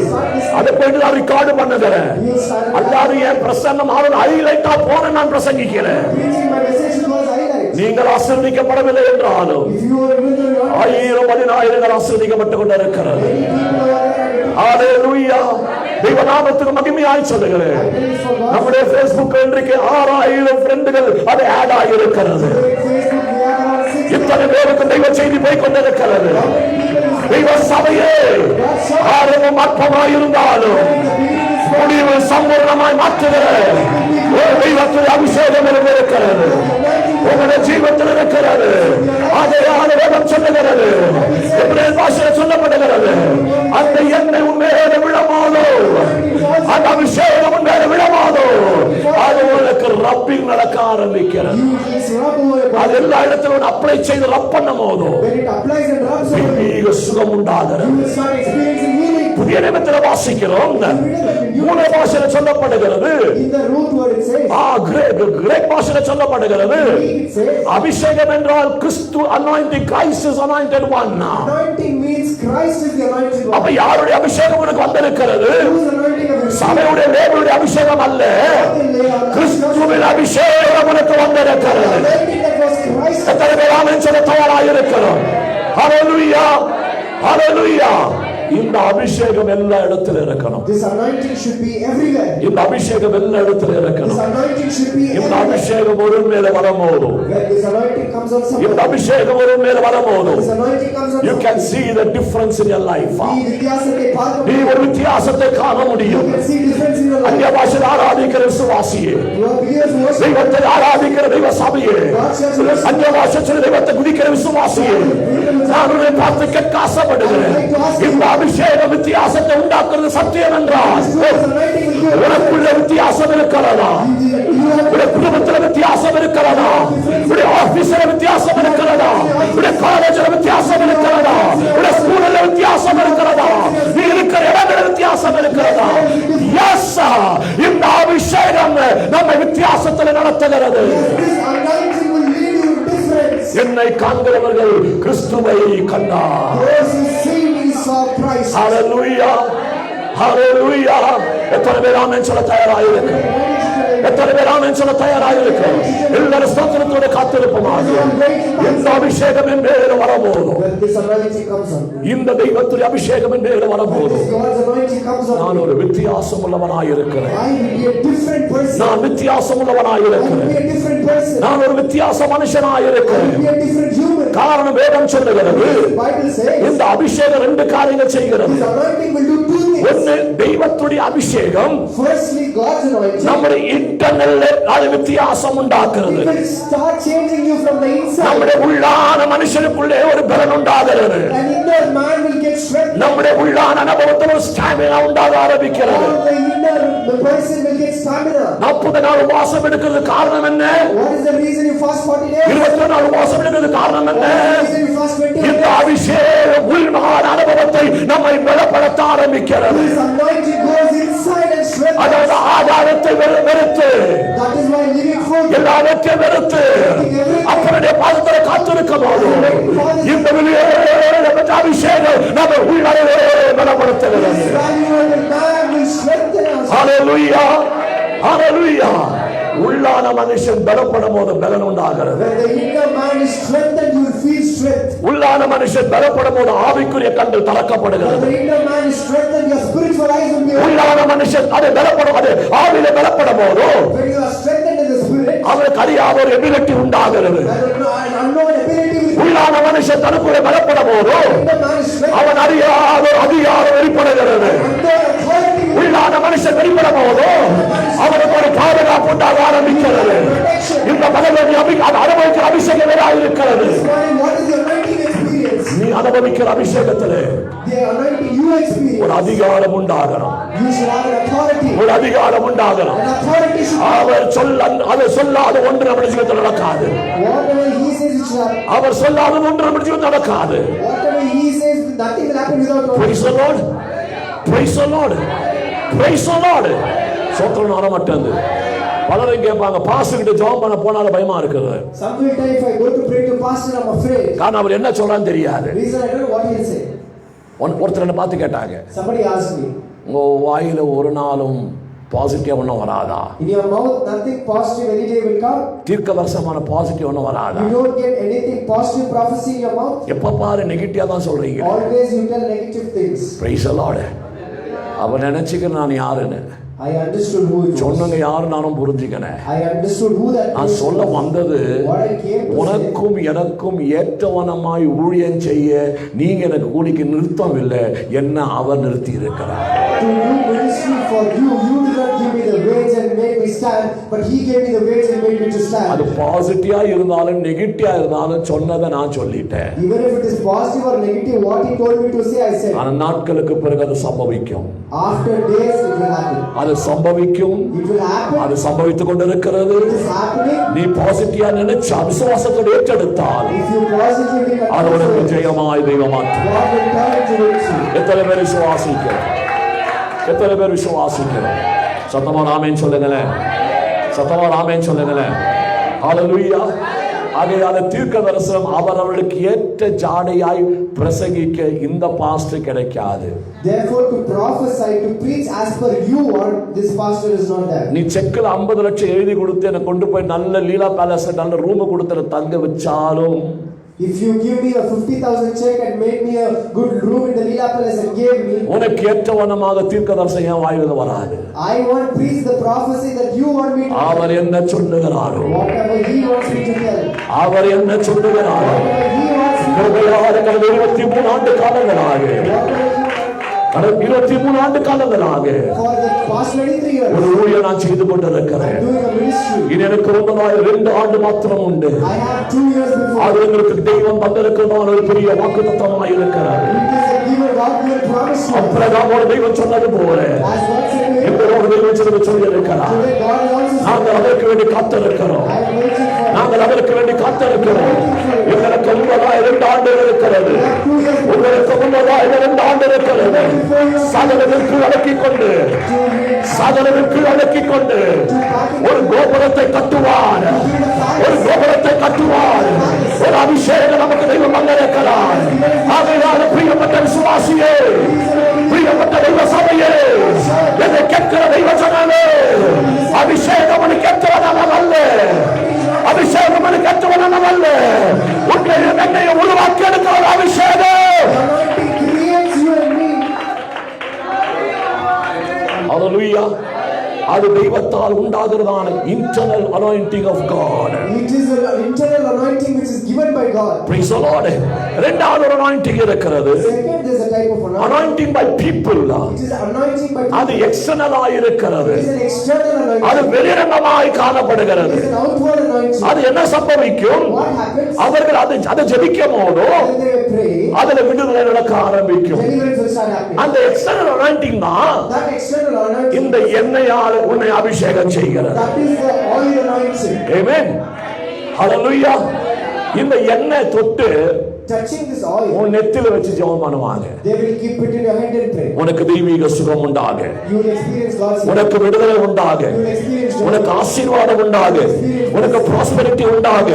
அதை போயிட்டு நான் ரெக்கார்டு பண்ணுகிறேன். you started அல்லாது என் பிரசன்னம் அவன் ஹைலைட்டா போன நான் பிரசங்கிக்கிறேன். preaching my message was highlights. நீங்கள் ஆசீர்வதிக்கப்படவில்லை என்றாலும் If you were with the Lord, 1000-10,000 ஆசீர்வதிக்கப்பட்டுக் கொண்டிருக்கிறது. many people over there and ஹalleluya. தெய்வ நாமத்துக்கு மகிமையாய் சொல்லுகிறேன். praise for God. நம்முடைய Facebook இன்றைக்கு 6000 ஃப்ரெண்டுகள் அது ஆட் ஆகியிருக்கிறது. Facebook, we have around 6 இத்தனை பேருக்கு தெய்வ செய்தி போய் கொண்டிருக்கிறது. தெய்வ சபையே ஆரம்பம் அற்பமாய் இருந்தாலும் முடிவு சம்பூர்ணமாய் மாற்றுகிற ஒரு தெய்வத்துடைய அபிஷேகம் இருக்கிறது. உங்களுடைய ஜீவத்தில் இருக்கிறது. அதையான வேதம் சொல்லுகிறது. எபிரேய பாஷையில் சொல்லப்படுகிறது. அந்த எண்ணெய் உண்மையோடு விழமாதோ, அந்த அபிஷேகம் உண்மையோடு விழமாதோ, அது உங்களுக்கு ரப்பிங் நடக்க ஆரம்பிக்கிறது. It's rub over your body. அது எல்லா இடத்திலும் அப்ளை செய்து ரப் பண்ணும் போதோ When it applies and rubs over you, மிக சுகம் உண்டாகிறது. you will start experiencing healing. புதிய நிமிடத்தில் வாசிக்கிறோம். மூல பாஷையில் சொல்லப்படுகிறது. In the root word it says, Greek பாஷையில் சொல்லப்படுகிறது. it says, அபிஷேகம் என்றால் கிறிஸ்து anointing, Christ is anointed one. anointing means Christ is the anointed one. அப்ப யாருடைய அபிஷேகம் உனக்கு வந்திருக்கிறது? Whose anointing of his சபையுடைய லேவியுடைய அபிஷேகம் அல்ல, கிறிஸ்துவின் அபிஷேகம் உனக்கு வந்திருக்கிறது. anointing that was Christ. எத்தனை பேர் ஆமென் சொல்ல தயாராக இருக்கிறோம்? ஹalleluya, ஹalleluya. இந்த அபிஷேகம் எல்லா இடத்திலும் இருக்கணும். This anointing should be everywhere. இந்த அபிஷேகம் எல்லா இடத்திலும் This இருக்கணும். anointing should be இந்த everywhere. அபிஷேகம் ஒரு மேல வரும்போது, When this anointing comes on இந்த someone, அபிஷேகம் ஒரு மேல வரும்போது, this anointing comes on you someone, can see the difference in your life. நீ வித்தியாசத்தை பார்க்க நீ முடியும். ஒரு வித்தியாசத்தை காண You முடியும். can see difference in your life. அந்நிய பாஷையில் ஆராதிக்கிற விசுவாசியே, You are believers who worship தெய்வத்தை ஆராதிக்கிற தெய்வ சபையே, அந்நிய பாஷையில் தெய்வத்தை குதிக்கிற விசுவாசியே, நான் உன்னை பார்த்து கேட்க ஆசைப்படுகிறேன். இந்த அபிஷேகம் வித்தியாசத்தை உண்டாக்குறது சத்தியம் என்றால் this anointing will give உனக்குள்ள வித்தியாசம் இருக்கிறதா? உடைய குடும்பத்தில் வித்தியாசம் இருக்கிறதா? உடைய ஆபீஸ்ல வித்தியாசம் இருக்கிறதா? உடைய காலேஜ்ல வித்தியாசம் இருக்கிறதா? உடைய ஸ்கூல்ல வித்தியாசம் இருக்கிறதா? நீ இருக்கிற இடங்களில் வித்தியாசம் இருக்கிறதா? எஸ், இந்த அபிஷேகம் நம்மை வித்தியாசத்தில் நடத்துகிறது. this anointing will lead you to difference. என் என்னை காண்கிறவர்கள் கிறிஸ்துவை கண்டார். Those who see me saw Christ. ஹalleluya, ஹalleluya. எத்தனை பேர் ஆமென் சொல்ல தயாராயிருக்கு? எத்தனை பேர் ஆமென் சொல்ல தயாராயிருக்கு? எல்லாரும் ஸ்தோத்திரத்தோட காத்திருப்போமாக. இந்த அபிஷேகம் என் மேல் வரப்போகுது. When this anointing comes on me, இந்த தெய்வத்துடைய அபிஷேகம் என் மேல் வரப்போகுது. this God's anointing comes on நான் me, ஒரு வித்தியாசம் உள்ளவனாய் இருக்கிறேன். I will be a different person. நான் வித்தியாசம் உள்ளவனாய் I will இருக்கிறேன். be a different person. நான் ஒரு வித்தியாச மனுஷனாய் I will இருக்கிறேன். be a different human. காரணம் வேதம் சொல்லுகிறது, The Bible says இந்த அபிஷேகம் ரெண்டு காரியங்கள் செய்கிறது. this anointing will do two things. ஒன்னு, தெய்வத்துடைய அபிஷேகம் Firstly, God's anointing நம்முடைய இன்டர்னல் அது வித்தியாசம் உண்டாக்குறது. will start changing you from the inside. நம்முடைய உள்ளான மனுஷனுக்குள்ளே ஒரு பலன் உண்டாகிறது. An inner man will get strengthened. நம்முடைய உள்ளான அனுபவத்தில் ஒரு ஸ்டாமினா உண்டாக ஆரம்பிக்கிறது. All the person will get stamina. 40 நாள் உபவாசம் எடுக்கிறது காரணம் என்ன? What is the reason you fast 40 days? 20 நாள் உபவாசம் எடுக்கிறது காரணம் என்ன? What is the reason you fast 20 இந்த days? அபிஷேகம் உள்மான அனுபவத்தை நம்மை பலப்படுத்த ஆரம்பிக்கிறது. This anointing goes inside and strengthens. அதாவது ஆதாரத்தை வெறுத்து, That is why living food, எல்லாவற்றையும் வெறுத்து அவருடைய பாதத்தில் காத்திருக்கும் போது இந்த அபிஷேகம் நம்ம உள்ளே பலப்படுத்துகிறது. valuable man will strengthen us. ஹalleluya, ஹalleluya. உள்ளான மனுஷன் பலப்படும் போது பலன் உண்டாகிறது. When the inner man is strengthened, you will feel strength. உள்ளான மனுஷன் பலப்படும் போது ஆவிக்குரிய கண்கள் When திறக்கப்படுகிறது. the inner man is strengthened, your spiritual eyes will be open. உள்ளான மனுஷன் அது பலப்படும், அது ஆவியில பலப்படும் போது When you are strengthened in the spirit, அவருக்கு அறியாத ஒரு எபிலிட்டி உண்டாகிறது. an unknown ability will be. உள்ளான மனுஷன் தனக்குள்ளே பலப்படும் போது The man is strengthened. அவன் அறியாத ஒரு அதிகாரம் வெளிப்படுகிறது. Under authority will உள்ளான மனுஷன் வெளிப்படும் போது அவனுக்கு ஒரு பாதுகாப்பு உண்டாக ஆரம்பிக்கிறது. இந்த பலனை அனுபவிக்கிற அபிஷேகம் இருக்கிறது. be. What is the anointing experience? நீ அனுபவிக்கிற அபிஷேகத்திலே The anointing you ஒரு experience. அதிகாரம் உண்டாகணும். You should have an authority. ஒரு அதிகாரம் உண்டாகணும். An authority should அவர் சொல்லாத ஒன்று நம்ம ஜீவிதத்தில் நடக்காது. whatever he says it should happen. அவர் சொல்லாத ஒன்று நம்ம ஜீவிதத்தில் நடக்காது. Whatever he says, nothing will happen without knowing. Praise the Lord. Praise the Lord. Praise the Lord. சோத்திரம் வர மாட்டேங்குது. பலரும் கேட்பாங்க, பாஸ்டர் கிட்ட ஜெபம் பண்ண போனாலும் பயமா இருக்குது. Some will tell if I go to pray to pastor, I'm afraid. காரணம் அவர் என்ன சொல்றான்னு தெரியாது. Reason I don't know what he'll say. ஒருத்தர் என்ன பார்த்து கேட்டாங்க, Somebody asked me, உங்க வாயில ஒரு நாளும் பாசிட்டிவ் ஒன்றும் வராதா? in your mouth nothing positive any day will come. தீர்க்கதரிசனமான பாசிட்டிவ் ஒன்றும் வராதா? You don't get anything positive prophecy in your mouth. எப்ப பாரு நெகட்டிவா தான் சொல்றீங்க. Always you tell negative things. Praise the Lord. அவர் நினைச்சுக்க நான் யாருன்னு I understood who it was. சொன்னங்க யாரு நானும் புரிஞ்சுக்கினேன். I understood who that நான் person சொல்ல was. வந்தது, What I came to say, உனக்கும் எனக்கும் ஏற்றவனமாய் ஊழியம் செய்ய நீங்க எனக்கு கூலிக்கு நிறுத்தம் இல்லை, என்ன அவர் நிறுத்தி இருக்கிறார். to do ministry for you, you did not give me the wage and made me stand, but he gave me the wage and made me to அது stand. பாசிட்டிவா இருந்தாலும் நெகட்டிவா இருந்தாலும் சொன்னதை நான் சொல்லிட்டேன். Even if it is positive or negative, what he told me to say, I said. ஆனா நாட்களுக்கு பிறகு அது சம்பவிக்கும். After days, it will happen. அது சம்பவிக்கும். It will happen. அது சம்பவித்துக் கொண்டிருக்கிறது. It is happening. நீ பாசிட்டிவா நினைச்சு விசுவாசத்தோடு ஏற்றெடுத்தால் If you positively அது உனக்கு confess, ஜெயமாய் தெய்வமாற்று. God will turn it to victory. எத்தனை பேர் விசுவாசிக்கிறோம்? எத்தனை பேர் விசுவாசிக்கிறோம்? சத்தமா ஆமென் சொல்லுங்களேன். சத்தமா ஆமென் சொல்லுங்களேன். ஹalleluya. ஆகையால தீர்க்கதரிசனம் அவரவர்களுக்கு ஏற்ற ஜாடையாய் பிரசங்கிக்க இந்த பாஸ்டர் கிடைக்காது. Therefore, to prophesy, to preach as per you want, this pastor is not there. நீ செக்ல 50 லட்சம் எழுதி கொடுத்து எனக்கு கொண்டு போய் நல்ல லீலா பேலஸ்ல நல்ல ரூம் கொடுத்து தங்க வச்சாலும், If you give me a 50,000 check and make me a good room in the Leela Palace and gave me, உனக்கு ஏற்றவனமாக தீர்க்கதரிசனம் என் வாயிலிருந்து வராது. I want preach the prophecy that you want me to tell. அவர் என்ன சொல்லுகிறாரோ, Whatever he wants me to tell. அவர் என்ன சொல்லுகிறாரோ, Whatever he wants me to கிருபையாக கடந்த 23 ஆண்டு காலங்களாக, tell. கடந்த 23 ஆண்டு காலங்களாக For the past 23 years, ஒரு ஊழியம் நான் செய்து கொண்டிருக்கிறேன். I'm doing a ministry. இனி எனக்கு ரொம்பதாய் 2 ஆண்டு மாத்திரம் உண்டு. I have 2 years before. அது எங்களுக்கு தெய்வம் தந்திருக்கிறதான ஒரு பெரிய வாக்குத்தத்தமாய் இருக்கிறார். It is a given God-given promise to us. அப்புறம் ஒரு தெய்வம் சொன்னது போல As God said to him, இந்த ஒரு தெய்வம் சொல்லி இருக்கிறார். today God is also saying, நாங்கள் அதற்கு வேண்டி காத்திருக்கிறோம். I am waiting for. நாங்கள் அதற்கு வேண்டி காத்திருக்கிறோம். எங்களுக்கு முன்னதாய் 2 ஆண்டு இருக்கிறது. I have 2 years before. உங்களுக்கு முன்னதாய் 2 ஆண்டு இருக்கிறது. சகலவிற்கு அடக்கிக் கொண்டு, சகலவிற்கு அடக்கிக் கொண்டு ஒரு கோபுரத்தை கட்டுவார். ஒரு கோபுரத்தை கட்டுவார். ஒரு அபிஷேகம் நமக்கு தெய்வம் வந்திருக்கிறார். ஆகையால் பிரியப்பட்ட விசுவாசியே, பிரியப்பட்ட தெய்வ சபையே, என்னை கேட்கிற தெய்வ ஜனமே, அபிஷேகம் கேட்கிறவன் அல்ல, அபிஷேகம் கேட்கிறவன் அல்ல, உங்களை என்னை உருவாக்கி எடுக்கிற அபிஷேகம். ஹalleluya. அது தெய்வத்தால் உண்டாகிறதான internal anointing of God. It is an internal anointing which is given by God. Praise the Lord. இரண்டாவது ஒரு anointing இருக்கிறது. Second, there is a type of anointing by people. It is anointing by people. அது external ஆய் இருக்கிறது. It is an external anointing. அது வெளிரங்கமாய் காணப்படுகிறது. It is an outward anointing. அது என்ன சம்பவிக்கும்? What happens? அவர்கள் அதை ஜெபிக்கும் போது when they pray, அதுல விடுதலை நடக்க ஆரம்பிக்கும். deliverance will start happening. அந்த external anointing தான் That external anointing, இந்த எண்ணெயால் உன்னை அபிஷேகம் செய்கிறது. that is the oil anointing. Amen. Hallelujah. இந்த எண்ணெய் தொட்டு Touching this oil, உன் நெத்தில வச்சு ஜெபம் பண்ணுவாங்க. they will keep it in your hand and pray. உனக்கு தெய்வீக சுகம் உண்டாக, You will experience God's healing. உனக்கு விடுதலை உண்டாக, You will experience joy. உனக்கு ஆசீர்வாதம் உண்டாக, உனக்கு ப்ராஸ்பெரிட்டி உண்டாக,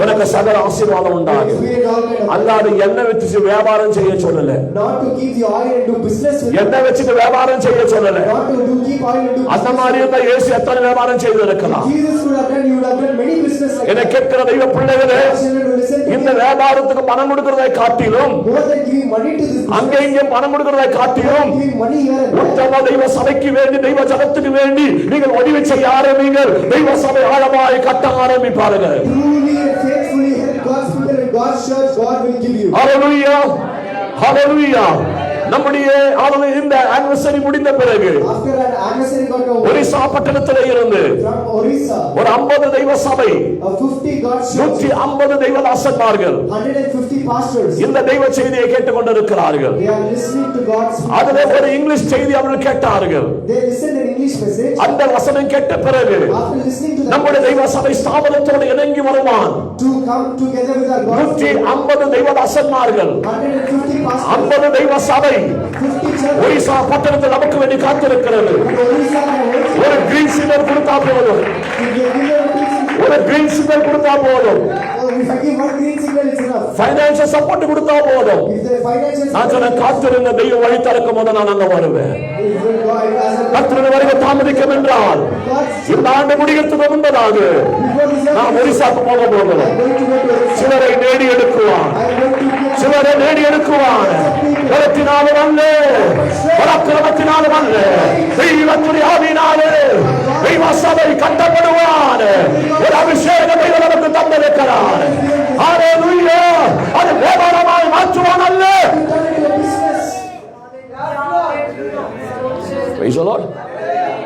உனக்கு சகல ஆசீர்வாதம் உண்டாக. Experience all kind of. அல்லாத எண்ணெய் வச்சு வியாபாரம் செய்ய சொல்லல, Not to keep the oil and do business with it. எண்ணெய் வச்சுட்டு வியாபாரம் செய்ய சொல்லல. Not to keep oil and do அந்த business. மாதிரி இருந்தா இயேசு எத்தனை வியாபாரம் செய்திருக்கலாம். Jesus would have done, you would have done many business like என்னை that. கேட்கிற தெய்வ பிள்ளைகளே, Children will listen to இந்த me. வியாபாரத்துக்கு பணம் கொடுக்கிறதை காட்டிலும், More than giving money to this அங்க business, இங்க பணம் கொடுக்கிறதை காட்டிலும், giving money here and there. உத்தம தெய்வ சபைக்கு வேண்டி, தெய்வ ஜனத்துக்கு வேண்டி நீங்கள் உதவி செய்ய ஆரம்பிங்கள். தெய்வ சபை ஆழமாய் கட்ட ஆரம்பிப்பார்கள். Truly and faithfully help God's people and God's church, God will give you. ஹalleluya, ஹalleluya. நம்முடைய இந்த ஆனிவர்சரி முடிந்த பிறகு After an anniversary got over Orissa பட்டணத்திலே இருந்து from Orissa, ஒரு 50 தெய்வ சபை, 50 God's church, 150 தெய்வ தாசன்மார்கள் 150 pastors, இந்த தெய்வ செய்தியை கேட்டுக்கொண்டிருக்கிறார்கள். they are listening to God's அதிலே ஒரு இங்கிலீஷ் செய்தி அவர்கள் கேட்டார்கள். They listen an English message. அந்த வசனம் கேட்ட பிறகு After listening to that, நம்முடைய தெய்வ சபை ஸ்தாபனத்தோடு இணங்கி வருவான். to come together with our God, 150 தெய்வ தாசன்மார்கள், 150 pastors, 50 தெய்வ சபை 50 church, ஒரிசா பட்டணத்தில் நமக்கு வேண்டி காத்திருக்கிறது. Orissa and Orissa, ஒரு கிரீன் சிக்னல் கொடுத்தா போதும், if they give you a green signal, ஒரு கிரீன் சிக்னல் கொடுத்தா போதும், if I give one green signal, it's enough. Financial support கொடுத்தா போதும். If the financial நான் சொன்ன காத்திருந்த தெய்வ வழி திறக்கும் போது நான் அங்க வருவேன். if God, as a கர்த்தருடைய வருகை தாமதிக்கும் என்றால் God's, இந்த ஆண்டு முடிகிறதுக்கு முன்பதாக before this year, நான் ஒரிசாக்கு போக போகிறோம். I'm going to go to Orissa. சிலரை நேடி எடுக்குவான், I'm going to get சிலரை நேடி எடுக்குவான். பலத்தினாலும் அல்ல, பராக்கிரமத்தினாலும் அல்ல, தெய்வத்துடைய ஆவியினாலே தெய்வ சபை கட்டப்படுவான். ஒரு அபிஷேகத்தை நமக்கு தந்திருக்கிறார். ஹalleluya. அது வியாபாரமாய் மாற்றுவான் அல்ல. into a business. Praise the Lord.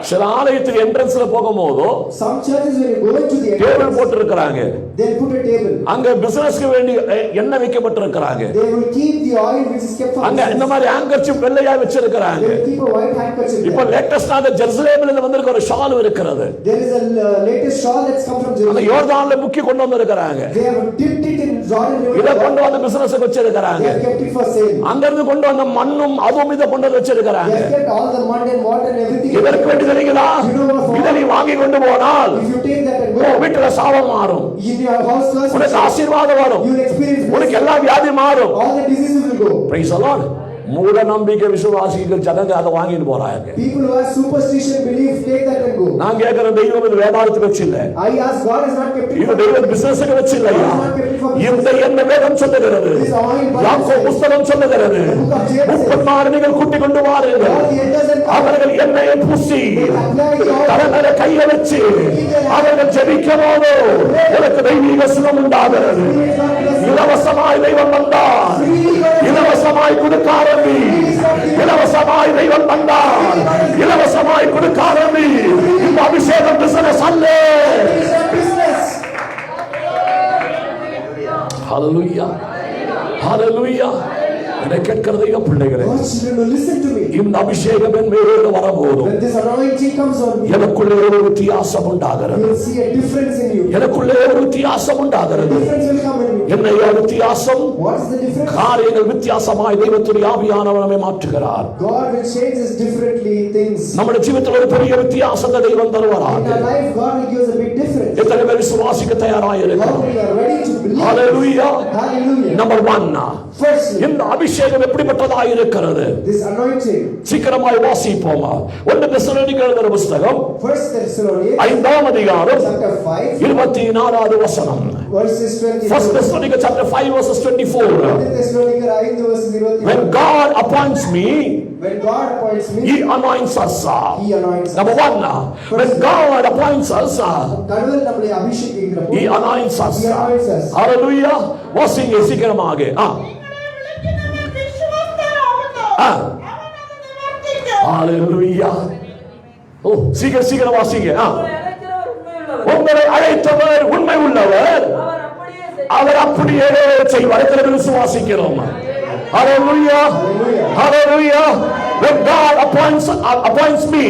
சில ஆலயத்துக்கு என்ட்ரன்ஸ்ல போகும்போது Some churches, when you go into the table entrance, போட்டு இருக்கிறாங்க. they'll put a table. அங்க பிசினஸ்க்கு வேண்டி எண்ணெய் வைக்கப்பட்டிருக்கிறாங்க. They will keep the oil which is kept for அங்க இந்த business. மாதிரி ஹேங்கர்ச்சிப் வெள்ளையா வச்சிருக்காங்க. They will keep a white handkerchief இப்ப there. லேட்டஸ்டாக ஜெருசலேமில் வந்திருக்க ஒரு ஷால் இருக்கிறது. There is a latest shawl that's come from அந்த Jerusalem. யோர்தான்ல முக்கி கொண்டு வந்திருக்காங்க. They have dipped it in Jordan இத River. கொண்டு வந்து பிசினஸ்க்கு They வச்சிருக்காங்க. have kept it for sale. அங்க இருந்து கொண்டு வந்த மண்ணும் அதுவும் இத கொண்டு வந்து They வச்சிருக்காங்க. have kept all the mud and water and everything. இதற்கு வேண்டி தெரியுங்களா? இத நீ வாங்கி கொண்டு போனால் If you take that and உன் go, வீட்டுல சாபம் மாறும், in your house first, உனக்கு ஆசீர்வாதம் வரும், you will experience உனக்கு blessing. எல்லா வியாதி மாறும். All the diseases will go. Praise the Lord. மூட நம்பிக்கை விசுவாசிகள் ஜனங்க அதை வாங்கிட்டு போறாங்க. People who have superstition belief take that and go. நான் கேக்குற தெய்வம் இது வியாபாரத்துக்கு வச்சில்ல, I ask, God has not kept it இது for தெய்வம் பிசினஸ்க்கு வச்சில்லையா? God has not kept it for business. இந்த என்ன வேதம் சொல்லுகிறது? This oil Bible யாக்கோபு says, புத்தகம் சொல்லுகிறது, the book of James says, 36 நீங்கள் கூட்டிக் கொண்டு வாருங்கள், all the elders and அவர்கள் எண்ணெயை பூசி apply the oil. தலைமையில கையை வச்சு அவர்கள் ஜெபிக்கும் போது உனக்கு தெய்வீக சுகம் உண்டாகிறது. இலவசமாய் தெய்வம் வந்தார், இலவசமாய் கொடுக்க ஆரம்பி, இலவசமாய் தெய்வம் வந்தார், இலவசமாய் கொடுக்க ஆரம்பி. இந்த அபிஷேகம் பிசினஸ் அல்ல. ஹalleluya, ஹalleluya. என்னை கேட்கிற தெய்வ பிள்ளைகளே, God's children will listen to me. இந்த அபிஷேகம் என் மேல் வரும்போது When this anointing comes on me, எனக்குள்ளே ஒரு வித்தியாசம் உண்டாகிறது. you will see a difference in you. எனக்குள்ளே ஒரு வித்தியாசம் உண்டாகிறது. Difference will come in you. என்ன வித்தியாசம்? What is the difference? காரியங்கள் வித்தியாசமாய் தெய்வத்துடைய ஆவியானவர் நம்மை மாற்றுகிறார். God will change us differently things. நம்முடைய ஜீவிதத்தில் ஒரு பெரிய வித்தியாசத்தை தெய்வம் தருவாராக. In our life, God will give us a big difference. எத்தனை பேர் விசுவாசிக்க தயாராக God இருக்கிறோம்? will are ready to believe. Hallelujah. Hallelujah. Number 1, Firstly, இந்த அபிஷேகம் எப்படிப்பட்டதாக இருக்கிறது? this anointing. சீக்கிரமாய் வாசிப்போமா? 1 தெசலோனிக்கேயர் எழுதின புத்தகம் 1 Thessalonians 5ஆம் அதிகாரம் chapter 5 24வது வசனம். verses 24. 1 Thessalonians chapter 5 verses 24. 1 Thessalonians 5 verses 24. When God appoints me, When God appoints me, He anoints us. He anoints us. Number 1, when God appoints us, கடவுள் நம்மை அபிஷேகிக்கிறப்போ He anoints us. He anoints us. Hallelujah. வாசிங்க சீக்கிரமாக. Hallelujah. ஓ சீக்கிரம் வாசிங்க. உங்களை அழைக்கிறவர் உங்களை அழைத்தவர் உண்மை உள்ளவர். உண்மை உள்ளவர், அவர் அப்படியே அவர் அப்படியே செய்வார். எத்தனை பேர் விசுவாசிக்கிறோம்? Hallelujah. Hallelujah. When God appoints me,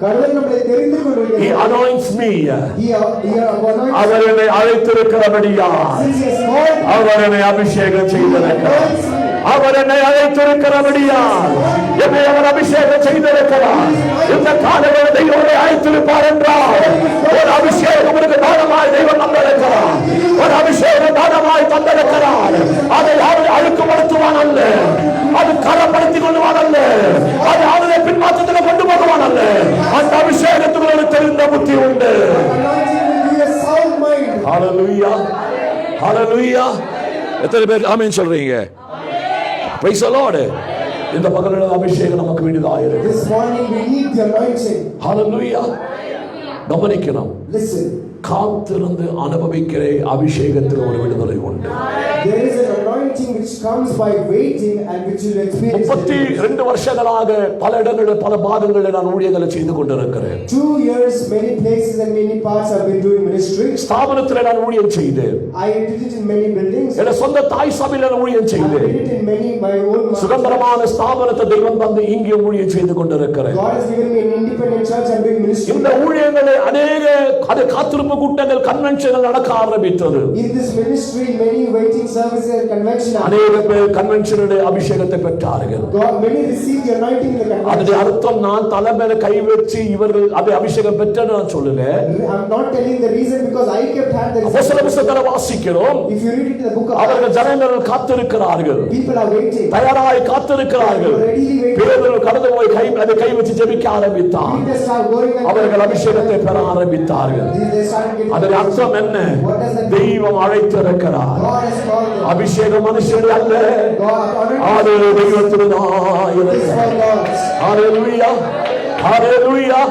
கடவுள் நம்மை தெரிந்து He கொண்டிருக்கிறார். anoints me. He anoints. அவர் என்னை அழைத்திருக்கிறபடியால், Since He has called me, அவர் என்னை அபிஷேகம் செய்திருக்கிறார். அவர் என்னை அழைத்திருக்கிறபடியால், என்னை அவர் அபிஷேகம் செய்திருக்கிறார். இந்த காலையில் தெய்வம் அழைத்திருப்பார் என்றால், ஒரு அபிஷேகம் உனக்கு தானமாய் தெய்வம் தந்திருக்கிறார். ஒரு அபிஷேகம் தானமாய் தந்திருக்கிறார். அதை யாரும் அழுக்குப்படுத்துவான் அல்ல, அது கரப்படுத்திக் கொள்வான் அல்ல, அது அவரை பின்மாற்றத்தில் கொண்டு போகுவான் அல்ல. அந்த அபிஷேகத்துக்கு ஒரு தெரிந்த புத்தி உண்டு. anointing will give you a sound mind. Hallelujah. Hallelujah. எத்தனை பேர் ஆமென் சொல்றீங்க? Praise the Lord. இந்த பகலில் அபிஷேகம் நமக்கு வேண்டியதாக இருக்கு. This morning we need the anointing. Hallelujah. கவனிக்கணும். Listen. காத்திருந்து அனுபவிக்கிற அபிஷேகத்தில் ஒரு விடுதலை உண்டு. There is an anointing which comes by waiting and which you will experience. 32 வருஷங்களாக பல இடங்களில் பல பாகங்களில் நான் ஊழியங்களை செய்து கொண்டிருக்கிறேன். 2 years, many places and many parts I've been doing ministry. ஸ்தாபனத்தில் நான் ஊழியம் செய்தேன். I did it in many buildings. என் சொந்த தாய் சபையில் நான் ஊழியம் I செய்தேன். did it in many my own. சுதந்திரமான ஸ்தாபனத்தை தெய்வம் தந்து இங்கே ஊழியம் செய்து கொண்டிருக்கிறேன். God has given me an independent church. I'm doing ministry. இந்த ஊழியங்களை அநேக காத்திருப்பு கூட்டங்கள் கன்வென்ஷன்கள் நடக்க ஆரம்பித்தது. In this ministry, many waiting services and convention. அநேக பேர் கன்வென்ஷனுடைய அபிஷேகத்தை பெற்றார்கள். God, many received the anointing in the convention. அதனுடைய அர்த்தம் நான் தலை மேல கை வச்சு இவர்கள் அதை அபிஷேகம் பெற்றேன்னு நான் சொல்லல. I'm not telling the reason because I kept hand the அப்போஸ்தலர் புத்தகத்தை வாசிக்கிறோம். If you read it in the book of அவர்கள் ஜனங்கள் காத்திருக்கிறார்கள், people are waiting. தயாராய் காத்திருக்கிறார்கள். Readily waiting. பேதுரு கடந்து போய் அதை கை வச்சு ஜெபிக்க ஆரம்பித்தார். Peter started going and அவர்கள் அபிஷேகத்தை பெற ஆரம்பித்தார்கள். they started getting. அதன் அர்த்தம் என்ன? தெய்வம் அழைத்திருக்கிறார். God has called them. அபிஷேகம் மனுஷனுடைய அல்ல, God அது தெய்வத்தினுடைய is for God. ஹalleluya ஹalleluya.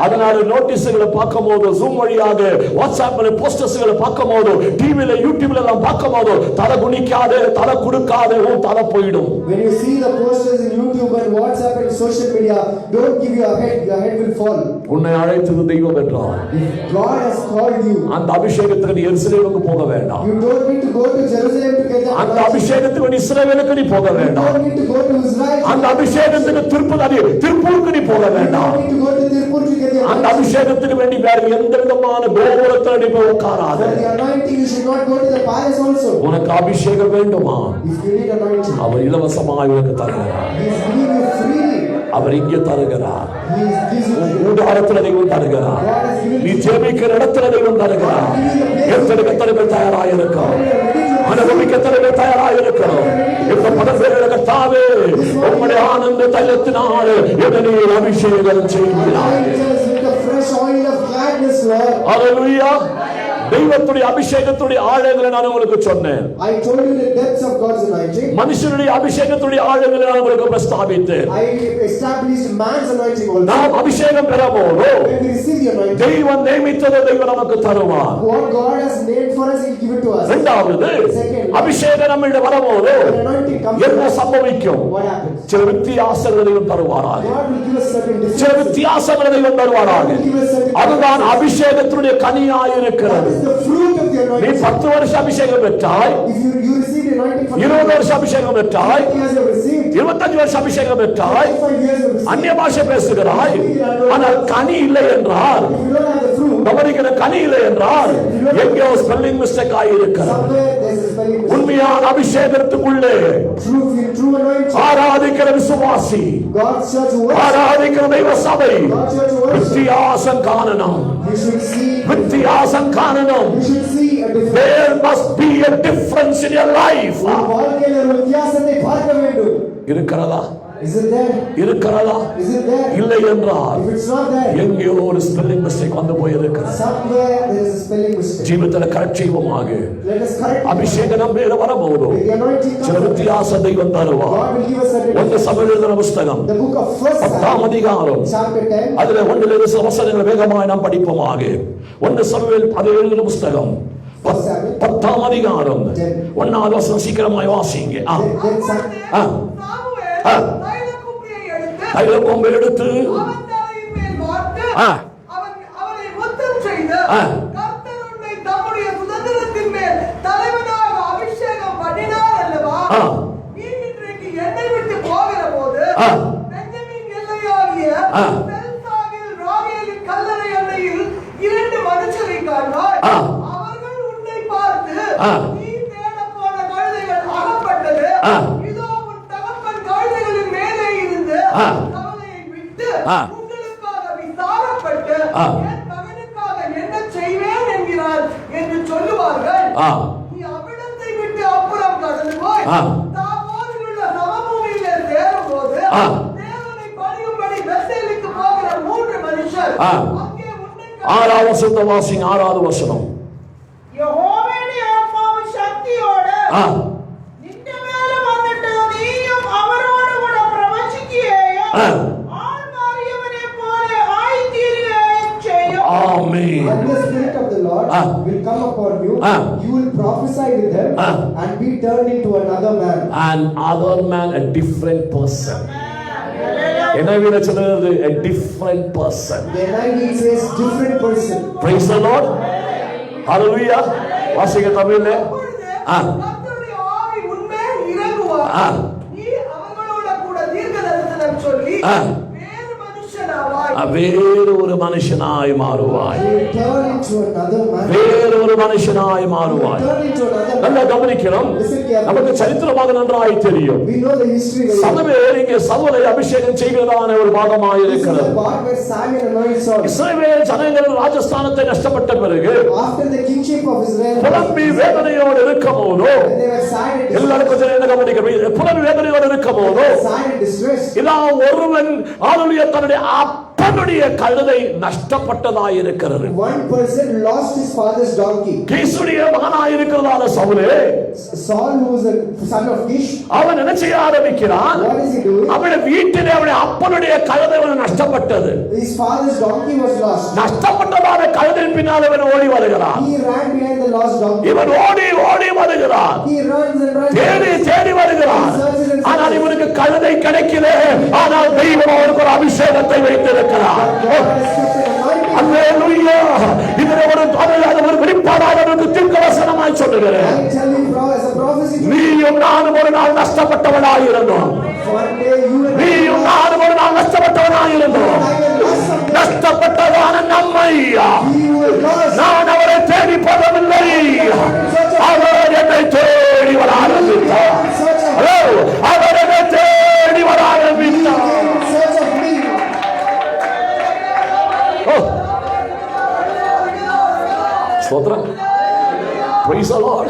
அதனால நோட்டீஸ்களை பார்க்கும்போது, ஜூம் வழியாக வாட்ஸ்அப்ல போஸ்டர்ஸ்களை பார்க்கும்போது, டிவில யூடியூப்ல எல்லாம் பார்க்கும்போது தலை குனிக்காத, தலை கொடுக்காத, தலை போயிடும். When you see the posters in YouTube and WhatsApp and social media, don't give your head will fall. உன்னை அழைத்தது தெய்வம் என்றார். God has called you. அந்த அபிஷேகத்துக்கு நீ எருசலேமுக்கு போக வேண்டாம். You don't need to go to Jerusalem to get that. அந்த அபிஷேகத்துக்கு நீ இஸ்ரவேலுக்கு நீ போக You வேண்டாம். don't need to go to Israel. அந்த அபிஷேகத்துக்கு திருப்பூருக்கு நீ போக You வேண்டாம். don't need to go to Tirupur to get the அந்த anointing. அபிஷேகத்துக்கு வேண்டி வேற எந்த விதமான கோபுரத்தில் நீ போய் உட்காராத. For the anointing, you should not go to the palace also. உனக்கு அபிஷேகம் வேண்டுமா? If you need anointing, அவர் இலவசமாக உனக்கு தருகிறார். He is giving you freely. அவர் இங்கே தருகிறார். He is giving you. கூடாரத்தில் தெய்வம் தருகிறார். God has given நீ you. ஜெபிக்கிற இடத்துல தெய்வம் தருகிறார். எத்தனை பேர் தயாராக இருக்கிறோம்? அனுபவிக்க எத்தனை பேர் தயாராக இருக்கிறோம்? இந்த பதவிகளை கர்த்தாவே உம்முடைய ஆனந்த தைலத்தினால் என்னை அபிஷேகம் செய்கிறார். Anoint us with the fresh oil of gladness, Lord. ஹalleluya. தெய்வத்துடைய அபிஷேகத்துடைய ஆழங்களை நான் உங்களுக்கு சொன்னேன். I told you the depths of God's anointing. மனுஷனுடைய அபிஷேகத்துடைய ஆழங்களை நான் உங்களுக்கு பிரஸ்தாபித்தேன். I established man's anointing also. நாம் அபிஷேகம் பெறவோம். When we receive the anointing, தெய்வம் நியமித்ததை தெய்வம் நமக்கு தருவார். what God has named for us, He will give it to us. இரண்டாவது, அபிஷேகம் நம்மிடம் வரும்போது When anointing comes, என்ன சம்பவிக்கும்? what happens? சில வித்தியாசங்களை தெய்வம் தருவாராக. God will give us certain சில differences. வித்தியாசங்களை தெய்வம் தருவாராக. அதுதான் அபிஷேகத்தினுடைய கனியாயிருக்கிறது. That is the fruit of the நீ anointing. 10 வருஷம் அபிஷேகம் பெற்றாய், If you received anointing for 20 வருஷம் அபிஷேகம் பெற்றாய், 20 years you have received, 25 வருஷம் அபிஷேகம் பெற்றாய், 25 years you have received. அந்நிய பாஷை பேசுகிறாய், ஆனால் கனி இல்லை என்றால், If you don't have the fruit, கவனிக்கிற கனி இல்லை என்றால் எங்கேயோ ஸ்பெல்லிங் மிஸ்டேக் ஆகியிருக்கிறது. somewhere there is a spelling mistake. உண்மையான அபிஷேகத்துக்குள்ளே True anointing. ஆராதிக்கிற விசுவாசி, God's church works. ஆராதிக்கிற தெய்வ சபை God's church works. வித்தியாசம் காணணும், You should see. வித்தியாசம் காணணும். You should see a difference. There must be a difference in your life. உன் வாழ்க்கையில் ஒரு வித்தியாசத்தை பார்க்க வேண்டும். இருக்கிறதா? Is it there? இருக்கிறதா? Is it there? இல்லை என்றால் If it's not there, எங்கேயோ ஒரு ஸ்பெல்லிங் மிஸ்டேக் வந்து போயிருக்கிறது. somewhere there is a spelling mistake. ஜீவிதத்தில் கரெக்ட் செய்வோமாக. Let us correct it. அபிஷேகம் நம்ம மேல வரபோதும் With the anointing சில comes, வித்தியாசத்தை தருவா. God will give us a ஒன்று சமூவேல் புஸ்தகம் The book of 1 10ஆம் Samuel, அதிகாரம் chapter 10. அதுல ஒன்றிலிருந்து சில வசனங்களை வேகமாய் நாம் படிப்போமாக. ஒன்று சமூவேல் 17 புஸ்தகம் 10ஆம் அதிகாரம் 1வது வசனம் சீக்கிரமாய் வாசிங்க. Then Sam- சாமுவேல் தைல கொம்பை எடுத்து அவன் தலையின் மேல் வார்த்து, அவனை முத்தம் செய்து, கர்த்தர் உன்னை தம்முடைய சுதந்திரத்தின் மேல் தலைவனாக அபிஷேகம் பண்ணினார் அல்லவா? நீ இன்றைக்கு என்னை விட்டு போகிற போது பென்யமீன் எல்லையாகிய பெல்சாகில் ராகேலின் கல்லறை அண்டையில் 2 மனுஷரை காண்பாய். அவர்கள் உன்னை பார்த்து, நீ தேடப் போன கழுதைகள் அகப்பட்டது. இதோ உன் தகப்பன் கழுதைகளின் மேலே இருந்து கவலையை விட்டு உங்களுக்காக விசாரப்பட்டு என் மகனுக்காக என்ன செய்வேன் என்கிறார் என்று சொல்லுவார்கள். நீ அவ்விடத்தை விட்டு அப்புறம் கடந்து போய் தாபோரில் உள்ள சமபூமியிலே சேரும்போது தேவனை பணியும்படி பெத்தேலுக்கு போகிற 3 மனுஷர் அங்கே உன்னை 6வது வசனம் வாசிங்க. 6வது வசனம். യഹോവയുടെ ആത്മാവ് ശക്തിയോടെ നിന്റെ മേലെ വന്നിട്ട് നീയും അവരോടുകൂടെ പ്രവചിക്കുകയും ആൾ മാറിയവനെ പോലെ ആയിത്തീരുകയും ചെയ്യും. ആമേൻ. When the Spirit of the Lord will come upon you, you will prophesy with them and be turned into another man. And other man, a different person. NIV சொல்றது a different person. The NIV says different person. Praise the Lord. Hallelujah. வாசிங்க தமிழ்ல. கர்த்தருடைய ஆவி உன்மேல் இறங்குவார். நீ அவர்களோட கூட தீர்க்கதரிசனம் சொல்லி வேறு மனுஷனாவாய். வேறு ஒரு மனுஷனாய் மாறுவாய். You will turn into another man. வேறு ஒரு மனுஷனாய் மாறுவாய். Turn into another man. நல்லா கவனிக்கிறோம். நமக்கு சரித்திரமாக நன்றாய் தெரியும். We know the history very well. சமூவேல் இங்கே சவுலை அபிஷேகம் செய்கிறதான ஒரு பாகமாய் This is இருக்கிறது. the part where Samuel anoints Saul. இஸ்ரவேல் ஜனங்கள் ராஜஸ்தானத்தை நஷ்டப்பட்ட பிறகு After the kingship of Israel, புலம்பி வேதனையோடு இருக்கும் போதோ when they were sad and எல்லாரும் கொஞ்சம் என்ன கவனிக்கிறோம். புலம்பி வேதனையோடு இருக்கும் போதோ sad and distressed, இதான் ஒருவன் ஆளுடைய தன்னுடைய அப்பனுடைய கழுதை நஷ்டப்பட்டதாய் இருக்கிறது. one person lost his father's donkey. கீசுடைய மகனாய் இருக்கிறதான சவுலே, Saul, who was the son of Kish, அவன் என்ன செய்ய ஆரம்பிக்கிறான்? what is he doing? அவனுடைய வீட்டிலே அவனுடைய அப்பனுடைய கழுதை நஷ்டப்பட்டது. His father's donkey was lost. நஷ்டப்பட்டதான கழுதையின் பின்னால் அவன் ஓடி வருகிறான். He ran behind the lost donkey. இவன் ஓடி ஓடி வருகிறான். He runs and runs. தேடி தேடி வருகிறான். ஆனால் இவனுக்கு கழுதை கிடைக்கல. ஆனால் தெய்வம் அவனுக்கு ஒரு அபிஷேகத்தை வைத்திருக்கிறார். God has kept an anointing. அல்லேலூயா. இதிலே ஒரு வெளிப்பாடாக அவனுக்கு தீர்க்கதரிசனமாய் சொல்லுகிறேன். I tell you, as a prophecy, நீயும் நானும் ஒரு நாள் நஷ்டப்பட்டவனாய் இருந்தோம். one day you and நீயும் நானும் ஒரு நாள் நஷ்டப்பட்டவனாய் இருந்தோம். I will lost something. நஷ்டப்பட்டதான நம்மை He will lost. நான் அவரை தேடி போகவில்லை. அவர் என்னை தேடி வர ஆரம்பித்தார். ஹலோ, அவர் என்னை தேடி வர ஆரம்பித்தார். In search of me. ஸ்தோத்திரம். Praise the Lord.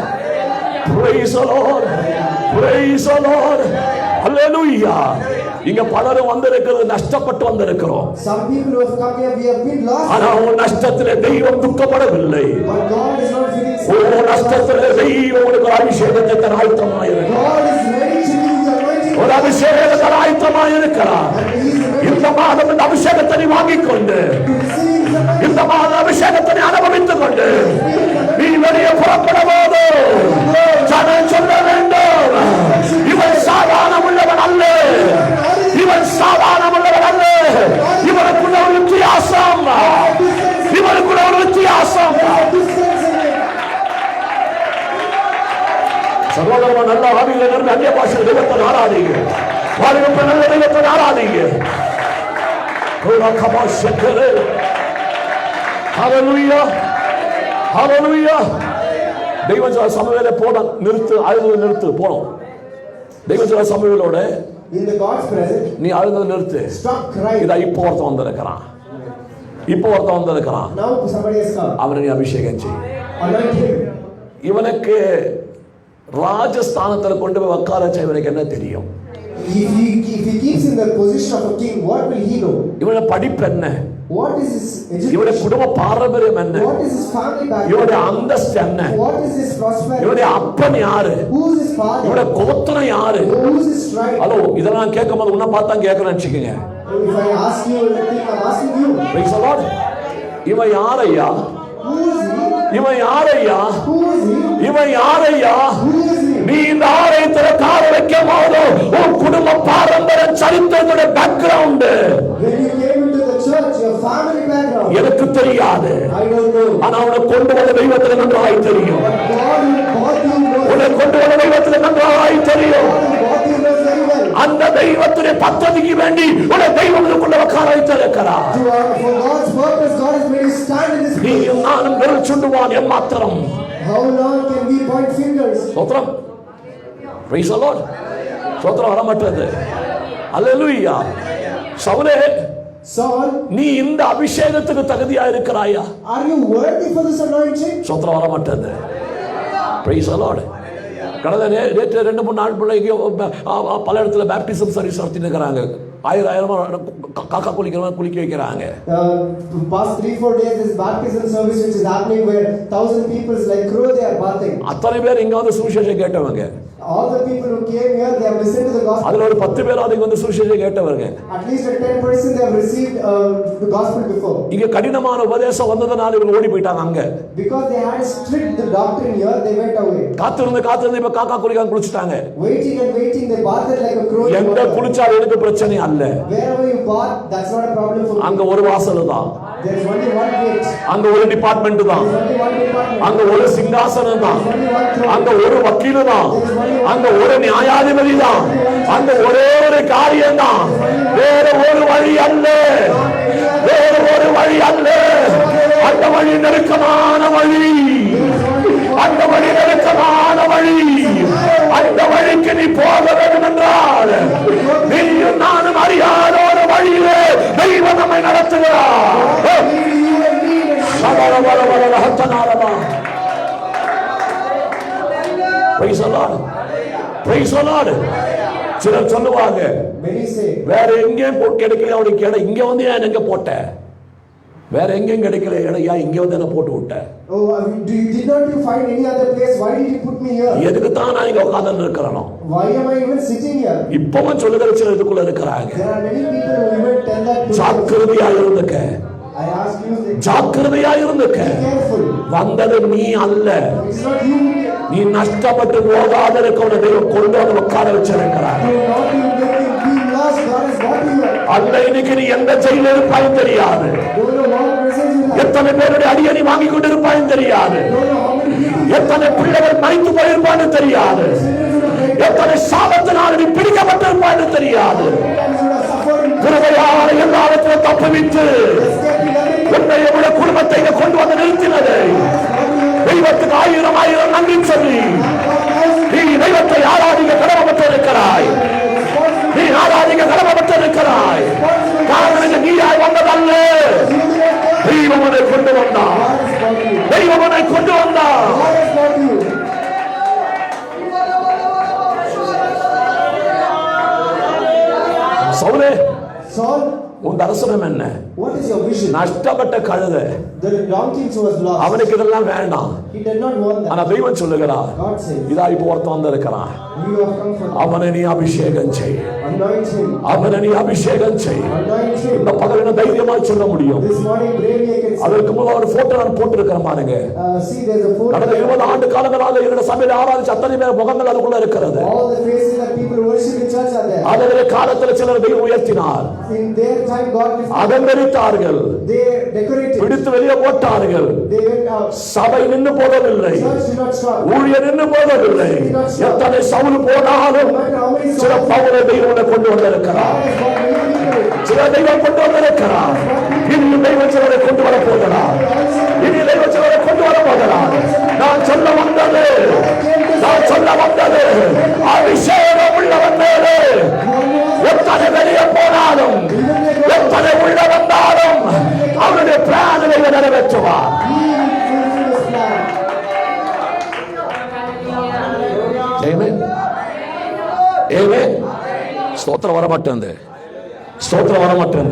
Praise the Lord. Praise the Lord. Hallelujah. இங்க பலரும் வந்திருக்கிறது நஷ்டப்பட்டு வந்திருக்கிறோம். Some people who have come here, we have been lost. ஆனா உன் நஷ்டத்திலே தெய்வம் துக்கப்படவில்லை. But God is not feeling sad. உன் நஷ்டத்திலே தெய்வம் உனக்கு அபிஷேகத்தை தர ஆயத்தமாயிருக்கிறார். God is ready to give the anointing. ஒரு அபிஷேகத்தை தர ஆயத்தமாயிருக்கிறார். And He is ready இந்த மாதம் இந்த அபிஷேகத்தை நீ வாங்கிக் கொண்டு to receive the anointing. இந்த மாத அபிஷேகத்தை நீ அனுபவித்துக் கொண்டு நீ வெளியே புறப்பட போது ஜனம் சொல்ல வேண்டும், இவன் சாதாரண உள்ளவன் அல்ல, இவன் சாதாரண உள்ளவன் அல்ல, இவனுக்குள்ள ஒரு வித்தியாசம், இவனுக்குள்ள ஒரு வித்தியாசம். சர்வதர்ம நல்ல ஆவியில நிரம்பி அந்நிய பாஷை தெய்வத்தை ஆராதிங்க. வாலிப நல்ல தெய்வத்தை ஆராதிங்க. ஹல்லேலூயா ஹல்லேலூயா. தெய்வம் சொல்ல சமவேல போட நிறுத்து, அழுது நிறுத்து, போறோம். தெய்வம் சொல்ல சமவேலோட In the God's presence, நீ அழுது நிறுத்து. stop crying. இதா இப்போ ஒருத்தன் வந்திருக்கிறான், இப்போ ஒருத்தன் வந்திருக்கிறான். Now somebody has come. அவனை நீ அபிஷேகம் செய். Anoint him. இவனுக்கு ராஜஸ்தானத்தில் கொண்டு போய் உட்கார வச்ச இவனுக்கு என்ன தெரியும்? If he keeps in the position of a king, what will he know? இவனுடைய படிப்பு என்ன? What is his இவனுடைய education? குடும்ப பாரம்பரியம் என்ன? What is his family background? இவனுடைய அந்தஸ்து என்ன? What is his prosperity? இவனுடைய அப்பன் யாரு? Who is his father? இவனுடைய கோத்திரம் யாரு? Who is his tribe? Hello, இதெல்லாம் கேட்கும்போது உன்னை பார்த்தா கேட்கறேன்னு வச்சுக்கோங்க. If I ask you, I think I'm asking you. Praise the Lord. இவன் யாரையா? Who is he? இவன் யாரையா? Who is he? இவன் யாரையா? Who is he? நீ இந்த ஆலயத்துல கால வைக்கும் போது உன் குடும்ப பாரம்பரிய சரித்திரத்துடைய background When you came into the church, your family background, எனக்கு தெரியாது. I don't know. ஆனா உன்னை கொண்டு வந்த தெய்வத்துல நன்றாய் தெரியும். But God who bought you knows. உன்னை கொண்டு வந்த தெய்வத்துல நன்றாய் தெரியும். God who bought you knows very well. அந்த தெய்வத்துடைய பத்ததிக்கு வேண்டி உன்னை தெய்வம் கொண்டு உட்கார வைத்திருக்கிறார். For God's purpose, God has made you stand in this place. நீயும் நானும் விரல் சுண்டுவான் எம்மாத்திரம். How long can we point fingers? ஸ்தோத்திரம். Praise the Lord. ஸ்தோத்திரம் வர மாட்டேது. அல்லேலூயா. சவுலே, Saul, நீ இந்த அபிஷேகத்துக்கு தகுதியா இருக்கிறாயா? are you worthy for this anointing? ஸ்தோத்திரம் வர மாட்டேது. Praise the Lord. கடந்த நேற்று 2-3 நாள் பிள்ளைக்கு பல இடத்துல பேப்டிசம் சர்வீஸ் நடத்திட்டு இருக்கிறாங்க. ஆயிரமா காக்கா குளிக்க வைக்கிறாங்க. Past 3-4 days this baptism service which is happening where 1,000 people like crow they are bathing. அத்தனை பேர் இங்க வந்து சுவிசேஷம் கேட்டவங்க. All the people who came here they have listened to the gospel. அதுல ஒரு 10 பேர் அதுக்கு வந்து சுவிசேஷம் கேட்டவங்க. At least 10% they have received the gospel before. இங்க கடினமான உபதேசம் வந்ததனால இவங்க ஓடி போயிட்டாங்க அங்க. Because they had strict the doctrine here they went away. காத்திருந்து இப்ப காக்கா குளிச்சிட்டாங்க. Waiting and waiting they bathed like a crow. எங்க குளிச்சா எனக்கு பிரச்சனை அல்ல. Wherever you bath that's not a problem for me. அங்க ஒரு வாசல் தான். There is only one gate. அங்க ஒரு டிபார்ட்மெண்ட் தான். There is only one department. அங்க ஒரு சிங்காசனம் தான். There is only one throne. அங்க ஒரு வக்கீல் தான். அங்க ஒரு நியாயாதிபதி தான். அங்க ஒரே ஒரு காரியம் தான். வேற ஒரு வழி அல்ல. வேற ஒரு வழி அல்ல. அந்த வழி நெருக்கமான வழி. அந்த வழி நெருக்கமான வழி. அந்த வழிக்கு நீ போக வேண்டும் என்றால் நீயும் நானும் அறியாத ஒரு வழியிலே தெய்வம் நம்மை நடத்துகிறார். Praise the Lord. Praise the Lord. சிலர் சொல்லுவாங்க, Many say, வேற எங்கேயும் கிடைக்கல அவனுக்கு இடம், இங்க வந்து ஏன் எங்க போட்ட? வேற எங்கேயும் கிடைக்கல இடம், ஏன் இங்க வந்து என்ன போட்டு விட்ட? oh, did not you find any other place? Why did you put me here? எதுக்கு தான் நான் இங்க உட்கார்ந்து இருக்கிறேனோ? Why am I even sitting here? இப்பவும் சொல்லுகிற சிலர் இதுக்குள்ள இருக்கிறாங்க. There are many people who even tell that to ஜாக்கிரதையா இருந்துக்க. I ask you, ஜாக்கிரதையா இருந்துக்க. be careful. வந்தது நீ அல்ல. It's not you. நீ நஷ்டப்பட்டு போகாத இருக்க தெய்வம் கொண்டு வந்து உட்கார வச்சிருக்கிறார். You will not be lost. God has got you here. அந்த இன்னைக்கு நீ எந்த ஜெயில இருப்பாயும் தெரியாது. Don't know what presence you have. எத்தனை பேருடைய அடியை நீ வாங்கி கொண்டு இருப்பாயும் தெரியாது. Don't know how many people. எத்தனை பிள்ளைகள் மறைத்து போயிருப்பான்னு தெரியாது. எத்தனை சாபத்தினால் நீ பிடிக்கப்பட்டிருப்பான்னு தெரியாது. Sometimes you have suffered. கிருபையால் எல்லாவற்றையும் தப்புவித்து Escaping everything. உன்னை உடைய குடும்பத்தை இங்க கொண்டு வந்து நிறுத்தினது தெய்வத்துக்கு 1000 நன்றி சொல்லி நீ தெய்வத்தை ஆராதிக்க கடமைப்பட்டிருக்கிறாய். நீ ஆராதிக்க கடமைப்பட்டிருக்கிறாய். காரணம் நீயாய் வந்ததல்ல, தெய்வம் உன்னை கொண்டு வந்தார். தெய்வம் உன்னை கொண்டு வந்தார். God has got you. சவுலே, Saul, உன் தரிசனம் என்ன? what is your vision? நஷ்டப்பட்ட கழுதை, The donkey was lost. அவனுக்கு இதெல்லாம் வேண்டாம். He did not want that. ஆனா தெய்வம் சொல்லுகிறார், God said, இதா இப்போ ஒருத்தன் வந்திருக்கிறான், you have come for அவனை நீ அபிஷேகம் செய். anoint him. அவனை நீ அபிஷேகம் செய். Anoint him. இந்த பகலின தைரியமா சொல்ல முடியும். This morning bravely I can say. அதற்கு முதல்ல ஒரு போட்டோ நான் போட்டிருக்கிறேன் பாருங்க. See, there's a photo. கடந்த 20 ஆண்டு காலங்களாக என்னோட சபையில ஆராதிச்ச அத்தனை பேர் முகங்கள் அதுக்குள்ள இருக்கிறது. All the faces that people worship in church are there. அதே காலத்துல சிலர் தெய்வம் உயர்த்தினார். In their time, God lifted. அதே அலங்கரித்தார்கள், They decorated. பிடித்து வெளியே போட்டார்கள். They went out. சபை நின்று போகவில்லை, Church did not stop. ஊழியர் நின்று போகவில்லை. எத்தனை சவுல் போனாலும் No matter how many சில souls, பவுலை தெய்வம் கொண்டு வந்திருக்கிறார், God has got many people. சில தெய்வம் கொண்டு வந்திருக்கிறார். இன்னும் தெய்வம் சிலரை கொண்டு வர போகிறார், இனி தெய்வம் சிலரை கொண்டு வர போகிறார். நான் சொல்ல வந்தது அபிஷேகம் உள்ளவன் மேலே எத்தனை வெளியே போனாலும், எத்தனை உள்ள வந்தாலும் அவருடைய பிராணனை நிறைவேற்றுவார். Amen. Amen. ஸ்தோத்திரம் வர மாட்டேன், ஸ்தோத்திரம் வர மாட்டேன்.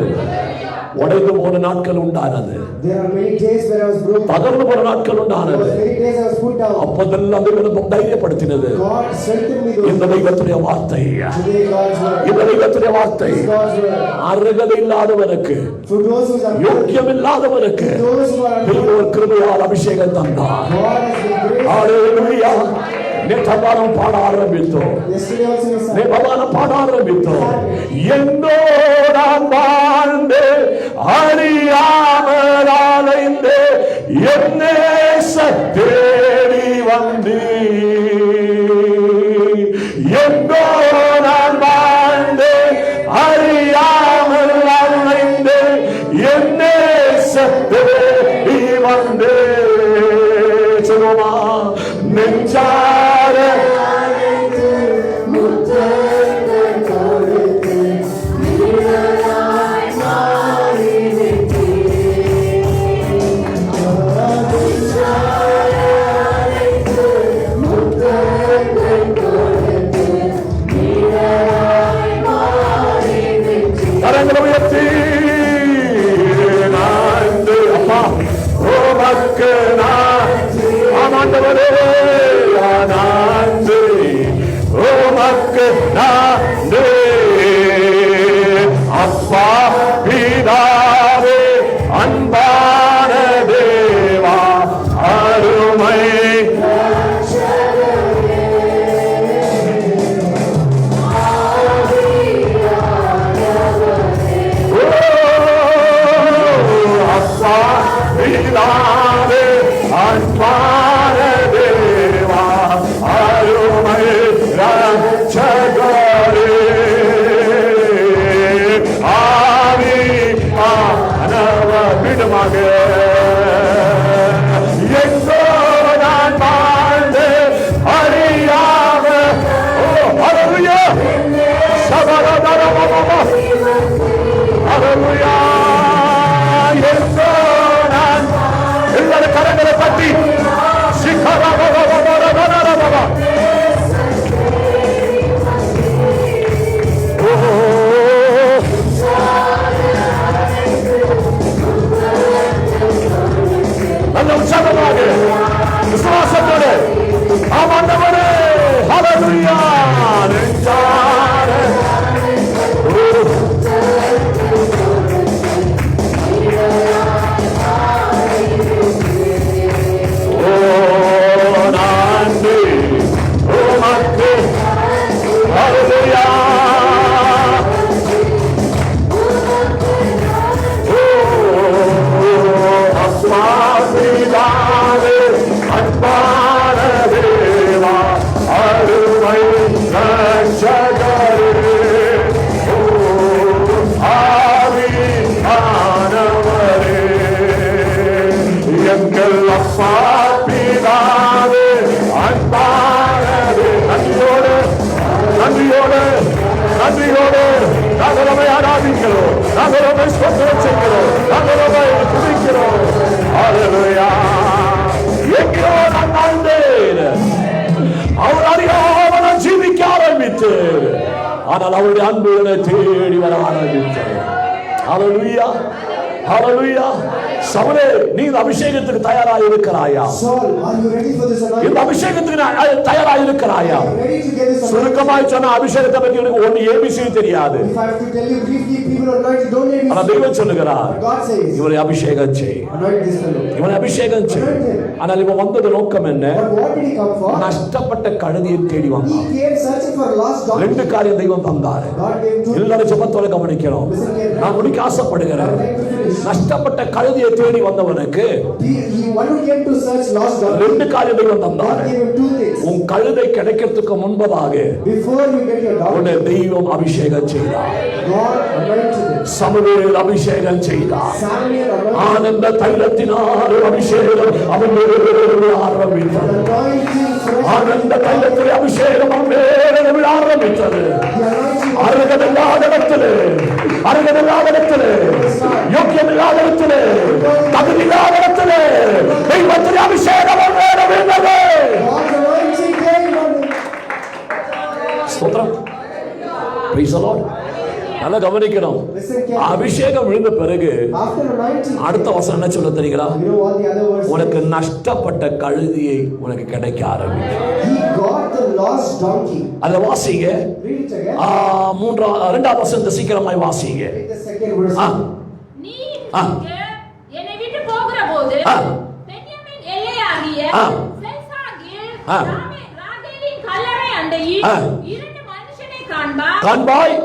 உடைந்து போன நாட்கள் உண்டானது, There are many days where I was broken. தகர்ந்து போன நாட்கள் There உண்டானது. were many days I was put down. அப்போதெல்லாம் தெய்வம் தைரியப்படுத்தினது God strengthened me those இந்த days. தெய்வத்துடைய வார்த்தை, Today God's word. இந்த தெய்வத்துடைய வார்த்தை. God's word. அருகதை இல்லாதவனுக்கு, For those who are யோக்கியம் இல்லாதவனுக்கு those who are தெய்வம் ஒரு கிருபையால் அபிஷேகம் தந்தார். God has been great. ஹalleluya. நேற்று பாட ஆரம்பித்தோம், Yesterday also we sang. நேபாள பாட ஆரம்பித்தோம். எங்கோ நான் வாழ்ந்து அறியாமல் அலைந்து என்னே தேடி வந்தீ. எங்கோ நான் வாழ்ந்து அறியாமல் அலைந்து என்னே தேடி வந்தே. சொல்லுமா நெஞ்சார கரங்களை உயர்த்தி நான் அப்பா உமக்கு நான் ஆமாண்டவரே நன்றி, உமக்கு நன்றி அப்பா பிதாவே அன்பான தேவா அருமை அப்பா பிதாவே அன்பான தேவா அருமை ரட்சகரே ஆவி ஆனவ விடுமாக எங்கோ நான் வாழ்ந்து அறியாம ஹalleluya சபரதரமம ஹalleluya எங்கோ நான் எல்லாரும் கரங்களை தட்டி சிகரபபபபபபபப நல்ல உற்சாகமாக விசுவாசத்தோடு ஆமாண்டவரே ஹalleluya நெஞ்சார நன்றி உமக்கு ஹalleluya அப்பா பிதாவே அன்பான தேவா அருமை ரட்சகரே ஆவி ஆனவரே எங்கள் அப்பா பிதாவே அன்பானதே. நன்றியோடு நன்றியோடு நன்றியோடு நாங்கள் உம்மை ஆராதிக்கிறோம், நாங்கள் உம்மை ஸ்தோத்திரம் செய்கிறோம், நாங்கள் உம்மை துதிக்கிறோம். ஹalleluya. எங்கோ நான் வாழ்ந்தேன், அவர் அறியாமல் நான் ஜீவிக்க ஆரம்பித்தேன், ஆனால் அவருடைய அன்புகளை தேடி வர ஆரம்பித்தேன். ஹalleluya ஹalleluya. சவுலே, நீ இந்த அபிஷேகத்துக்கு தயாராக இருக்கிறாயா? Saul, are you ready for this anointing? இந்த அபிஷேகத்துக்கு தயாராக இருக்கிறாயா? Are you ready to get this anointing? சுருக்கமாய் சொன்ன அபிஷேகத்தை பத்தி உனக்கு ஒன்னு ஏபிசி தெரியாது. If I have to tell you briefly, people are anointed, don't let me. ஆனா தெய்வம் சொல்லுகிறார், God says, இவரை அபிஷேகம் செய், anoint this fellow. இவனை அபிஷேகம் செய். ஆனால் இவன் வந்தது நோக்கம் என்ன? But what did he come for? நஷ்டப்பட்ட கழுதியை தேடி He வந்தான். came searching for a lost donkey. ரெண்டு காரியம் தெய்வம் தந்தாரு. God gave two. எல்லாரும் ஜெபத்தோட கவனிக்கணும். நான் முடிக்க ஆசைப்படுகிறேன். நஷ்டப்பட்ட கழுதியை தேடி வந்தவனுக்கு One who came to search lost donkey. ரெண்டு காரியம் தெய்வம் தந்தாரு. God gave him two things. உன் கழுதை கிடைக்கிறதுக்கு முன்பதாக Before you get your donkey, உன்னை தெய்வம் அபிஷேகம் செய்தார். God anointed him. சமுவேல் அபிஷேகம் செய்தார். Samuel anointed ஆனந்த தைலத்தினால் அபிஷேகம் அவன் மேல் ஆரம்பித்தது. anointing fresh. ஆனந்த தைலத்திலே அபிஷேகம் அவன் மேல் ஆரம்பித்தது. The anointing அருகதில்லாத இடத்திலே, அருகதில்லாத இடத்திலே, யோக்கியமில்லாத இடத்திலே, தகுதியில்லாத இடத்திலே தெய்வத்திலே அபிஷேகம் அவன் மேல் விழுந்தது. God's anointing came on him. ஸ்தோத்திரம். Praise the Lord. நல்லா கவனிக்கணும். Listen carefully. அபிஷேகம் விழுந்த பிறகு After anointing, அடுத்த வசனம் என்ன சொல்ல தெரியுங்களா? you know what the other words? உனக்கு நஷ்டப்பட்ட கழுதியை உனக்கு கிடைக்க ஆரம்பிக்கும். He got the lost donkey. அத வாசிங்க. Read it again. இரண்டாவது வசனத்தை சீக்கிரமாய் வாசிங்க. Read the second verse. நீ இங்கே என்னை விட்டு போகிற போது பென்யமீன் எல்லையாகிய செல்சாகில் ராகேலின் கல்லறை அண்டையில் இரண்டு மனுஷனை காண்பாய்.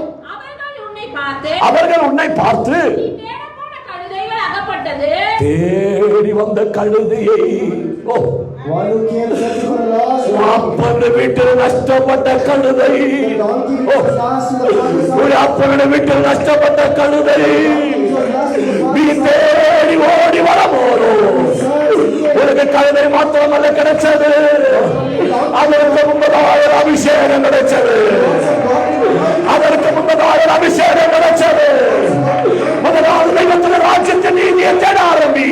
அவர்கள் உன்னை பார்த்து நீ தேடப்போன கழுதைகள் அகப்பட்டது. தேடி வந்த கழுதையை One who came searching for a lost அப்பன வீட்டில் நஷ்டப்பட்ட கழுதை, donkey was lost in the father's house. அப்பன வீட்டில் நஷ்டப்பட்ட கழுதை It was lost in the நீ father's house. தேடி ஓடி வர போறோம். உனக்கு கழுதை மாத்திரமல்ல கிடைச்சது, அதற்கு முன்பதாக அபிஷேகம் கிடைச்சது. அதற்கு முன்பதாக அபிஷேகம் கிடைச்சது. முதலாவது தெய்வத்தின் ராஜ்யத்தின் நீதியை தேட ஆரம்பி.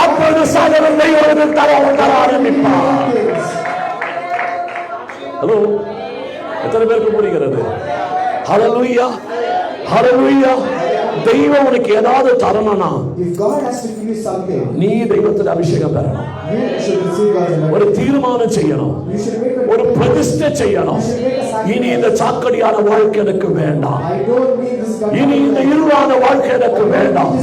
அப்பொழுது சாதனம் தெய்வம் தர ஆரம்பிப்பார். ஹலோ, எத்தனை பேருக்கு புரிகிறது? ஹல்லேலூயா, ஹல்லேலூயா. தெய்வம் உனக்கு ஏதாவது தரணும்னா, If God has to give you something, நீ தெய்வத்தின் அபிஷேகம் பெறணும். you should receive God's anointing. ஒரு தீர்மானம் செய்யணும், You should make a ஒரு பிரதிஷ்டை செய்யணும். இனி இந்த சாக்கடியான வாழ்க்கை எனக்கு வேண்டாம். I don't need this kind இனி இந்த இருளான வாழ்க்கை எனக்கு வேண்டாம்.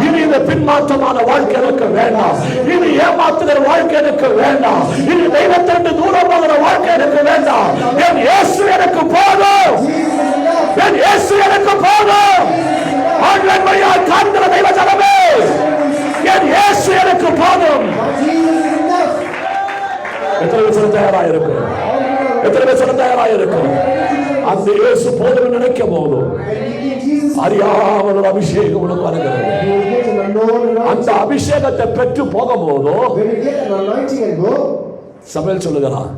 இனி இந்த பின்மாற்றமான வாழ்க்கை எனக்கு வேண்டாம். இனி ஏமாத்துகிற வாழ்க்கை எனக்கு வேண்டாம். இனி தெய்வத்திற்கு தூரம் போகிற வாழ்க்கை எனக்கு வேண்டாம். என் இயேசு எனக்கு போதும். என் இயேசு எனக்கு போதும். ஆன்லைன் வழியாக காண்கிற தெய்வ ஜனமே, என் இயேசு எனக்கு போதும். எத்தனை பேர் சொல்ல தயாராக இருக்கும்? எத்தனை பேர் சொல்ல தயாராக இருக்கும்? அந்த இயேசு போதும் நினைக்கும் போதும் அறியாமல் ஒரு அபிஷேகம் உனக்கு வருகிறது. அந்த அபிஷேகத்தை பெற்று போகும்போதும் When you get an anointing and go, சபையில் சொல்லுகிறான்,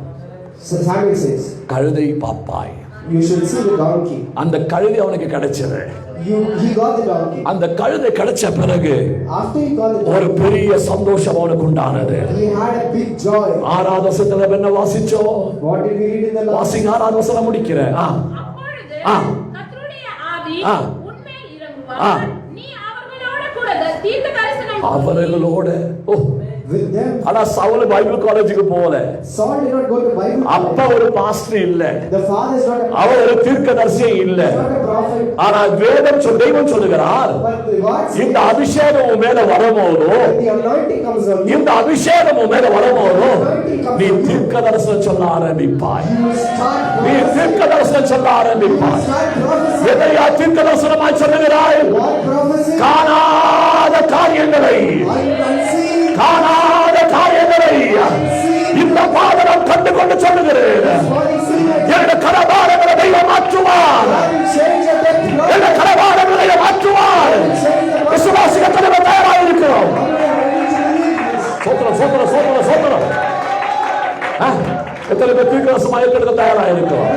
Samuel says, கழுதை பாப்பாய். you should see the donkey. அந்த கழுதை அவனுக்கு கிடைச்சது. He got the donkey. அந்த கழுதை கிடைச்ச பிறகு After he got the ஒரு donkey, பெரிய சந்தோஷம் அவனுக்கு உண்டானது. he had a big joy. ஆறாவது வசனத்துல என்ன வாசிச்சோம்? What did we read in the last? வாசிங்க, ஆறாவது வசனம் முடிக்கிறேன். அப்பொழுது கர்த்தருடைய ஆவி உன்மேல் இறங்குவார். நீ அவர்களோட கூட தீர்க்க தரிசனம் அவர்களோட With them. ஆனா சவுல் பைபிள் காலேஜுக்கு போகல. Saul did not go to Bible college. அப்ப ஒரு பாஸ்டர் இல்ல, The father is not a அவர் ஒரு தீர்க்கதரிசி இல்ல. not a prophet. ஆனா வேதம் தெய்வம் சொல்லுகிறார், But God says, இந்த அபிஷேகம் உன் மேல வரும்போது, the anointing comes on you. இந்த அபிஷேகம் உன் மேல வரும்போது நீ தீர்க்கதரிசனம் சொல்ல ஆரம்பிப்பாய். You start நீ தீர்க்கதரிசனம் சொல்ல ஆரம்பிப்பாய். start prophesying. எதையா தீர்க்கதரிசனமாய் சொல்லுகிறாய்? What prophecy? காணாத காரியங்களை, Unseen. காணாத காரியங்களை இந்த பாதனம் கண்டு கொண்டு சொல்லுகிறேன். What is seen? என்னுடைய கரபாரங்களை தெய்வம் மாற்றுவார். God will change the death. என்னுடைய கரபாரங்களை தெய்வம் மாற்றுவார். விசுவாசிக்க தயாராக இருக்கிறோம். சோத்திரம், சோத்திரம், சோத்திரம், சோத்திரம். எத்தனை பேர் தீர்க்கதரிசனமாய் இருக்கிறது தயாராக இருக்கிறோம்?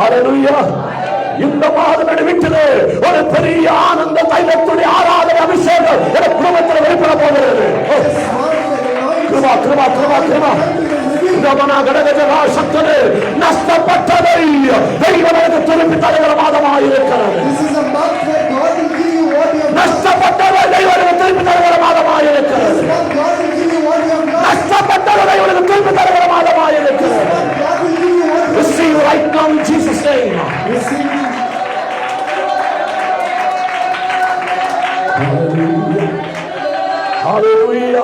ஹல்லேலூயா. இந்த மாதம் வீட்டிலே ஒரு பெரிய ஆனந்த தைலத்துடைய ஆராதனை அபிஷேகம் என் குடும்பத்தில் வெளிப்பட போகிறது. கிருபா, கிருபா, கிருபா, கிருபா. நஷ்டப்பட்டதை தெய்வனுக்கு திருப்பி தருகிற மாதமாக இருக்கிறது. நஷ்டப்பட்டதை தெய்வனுக்கு திருப்பி Receive it. ஹalleluya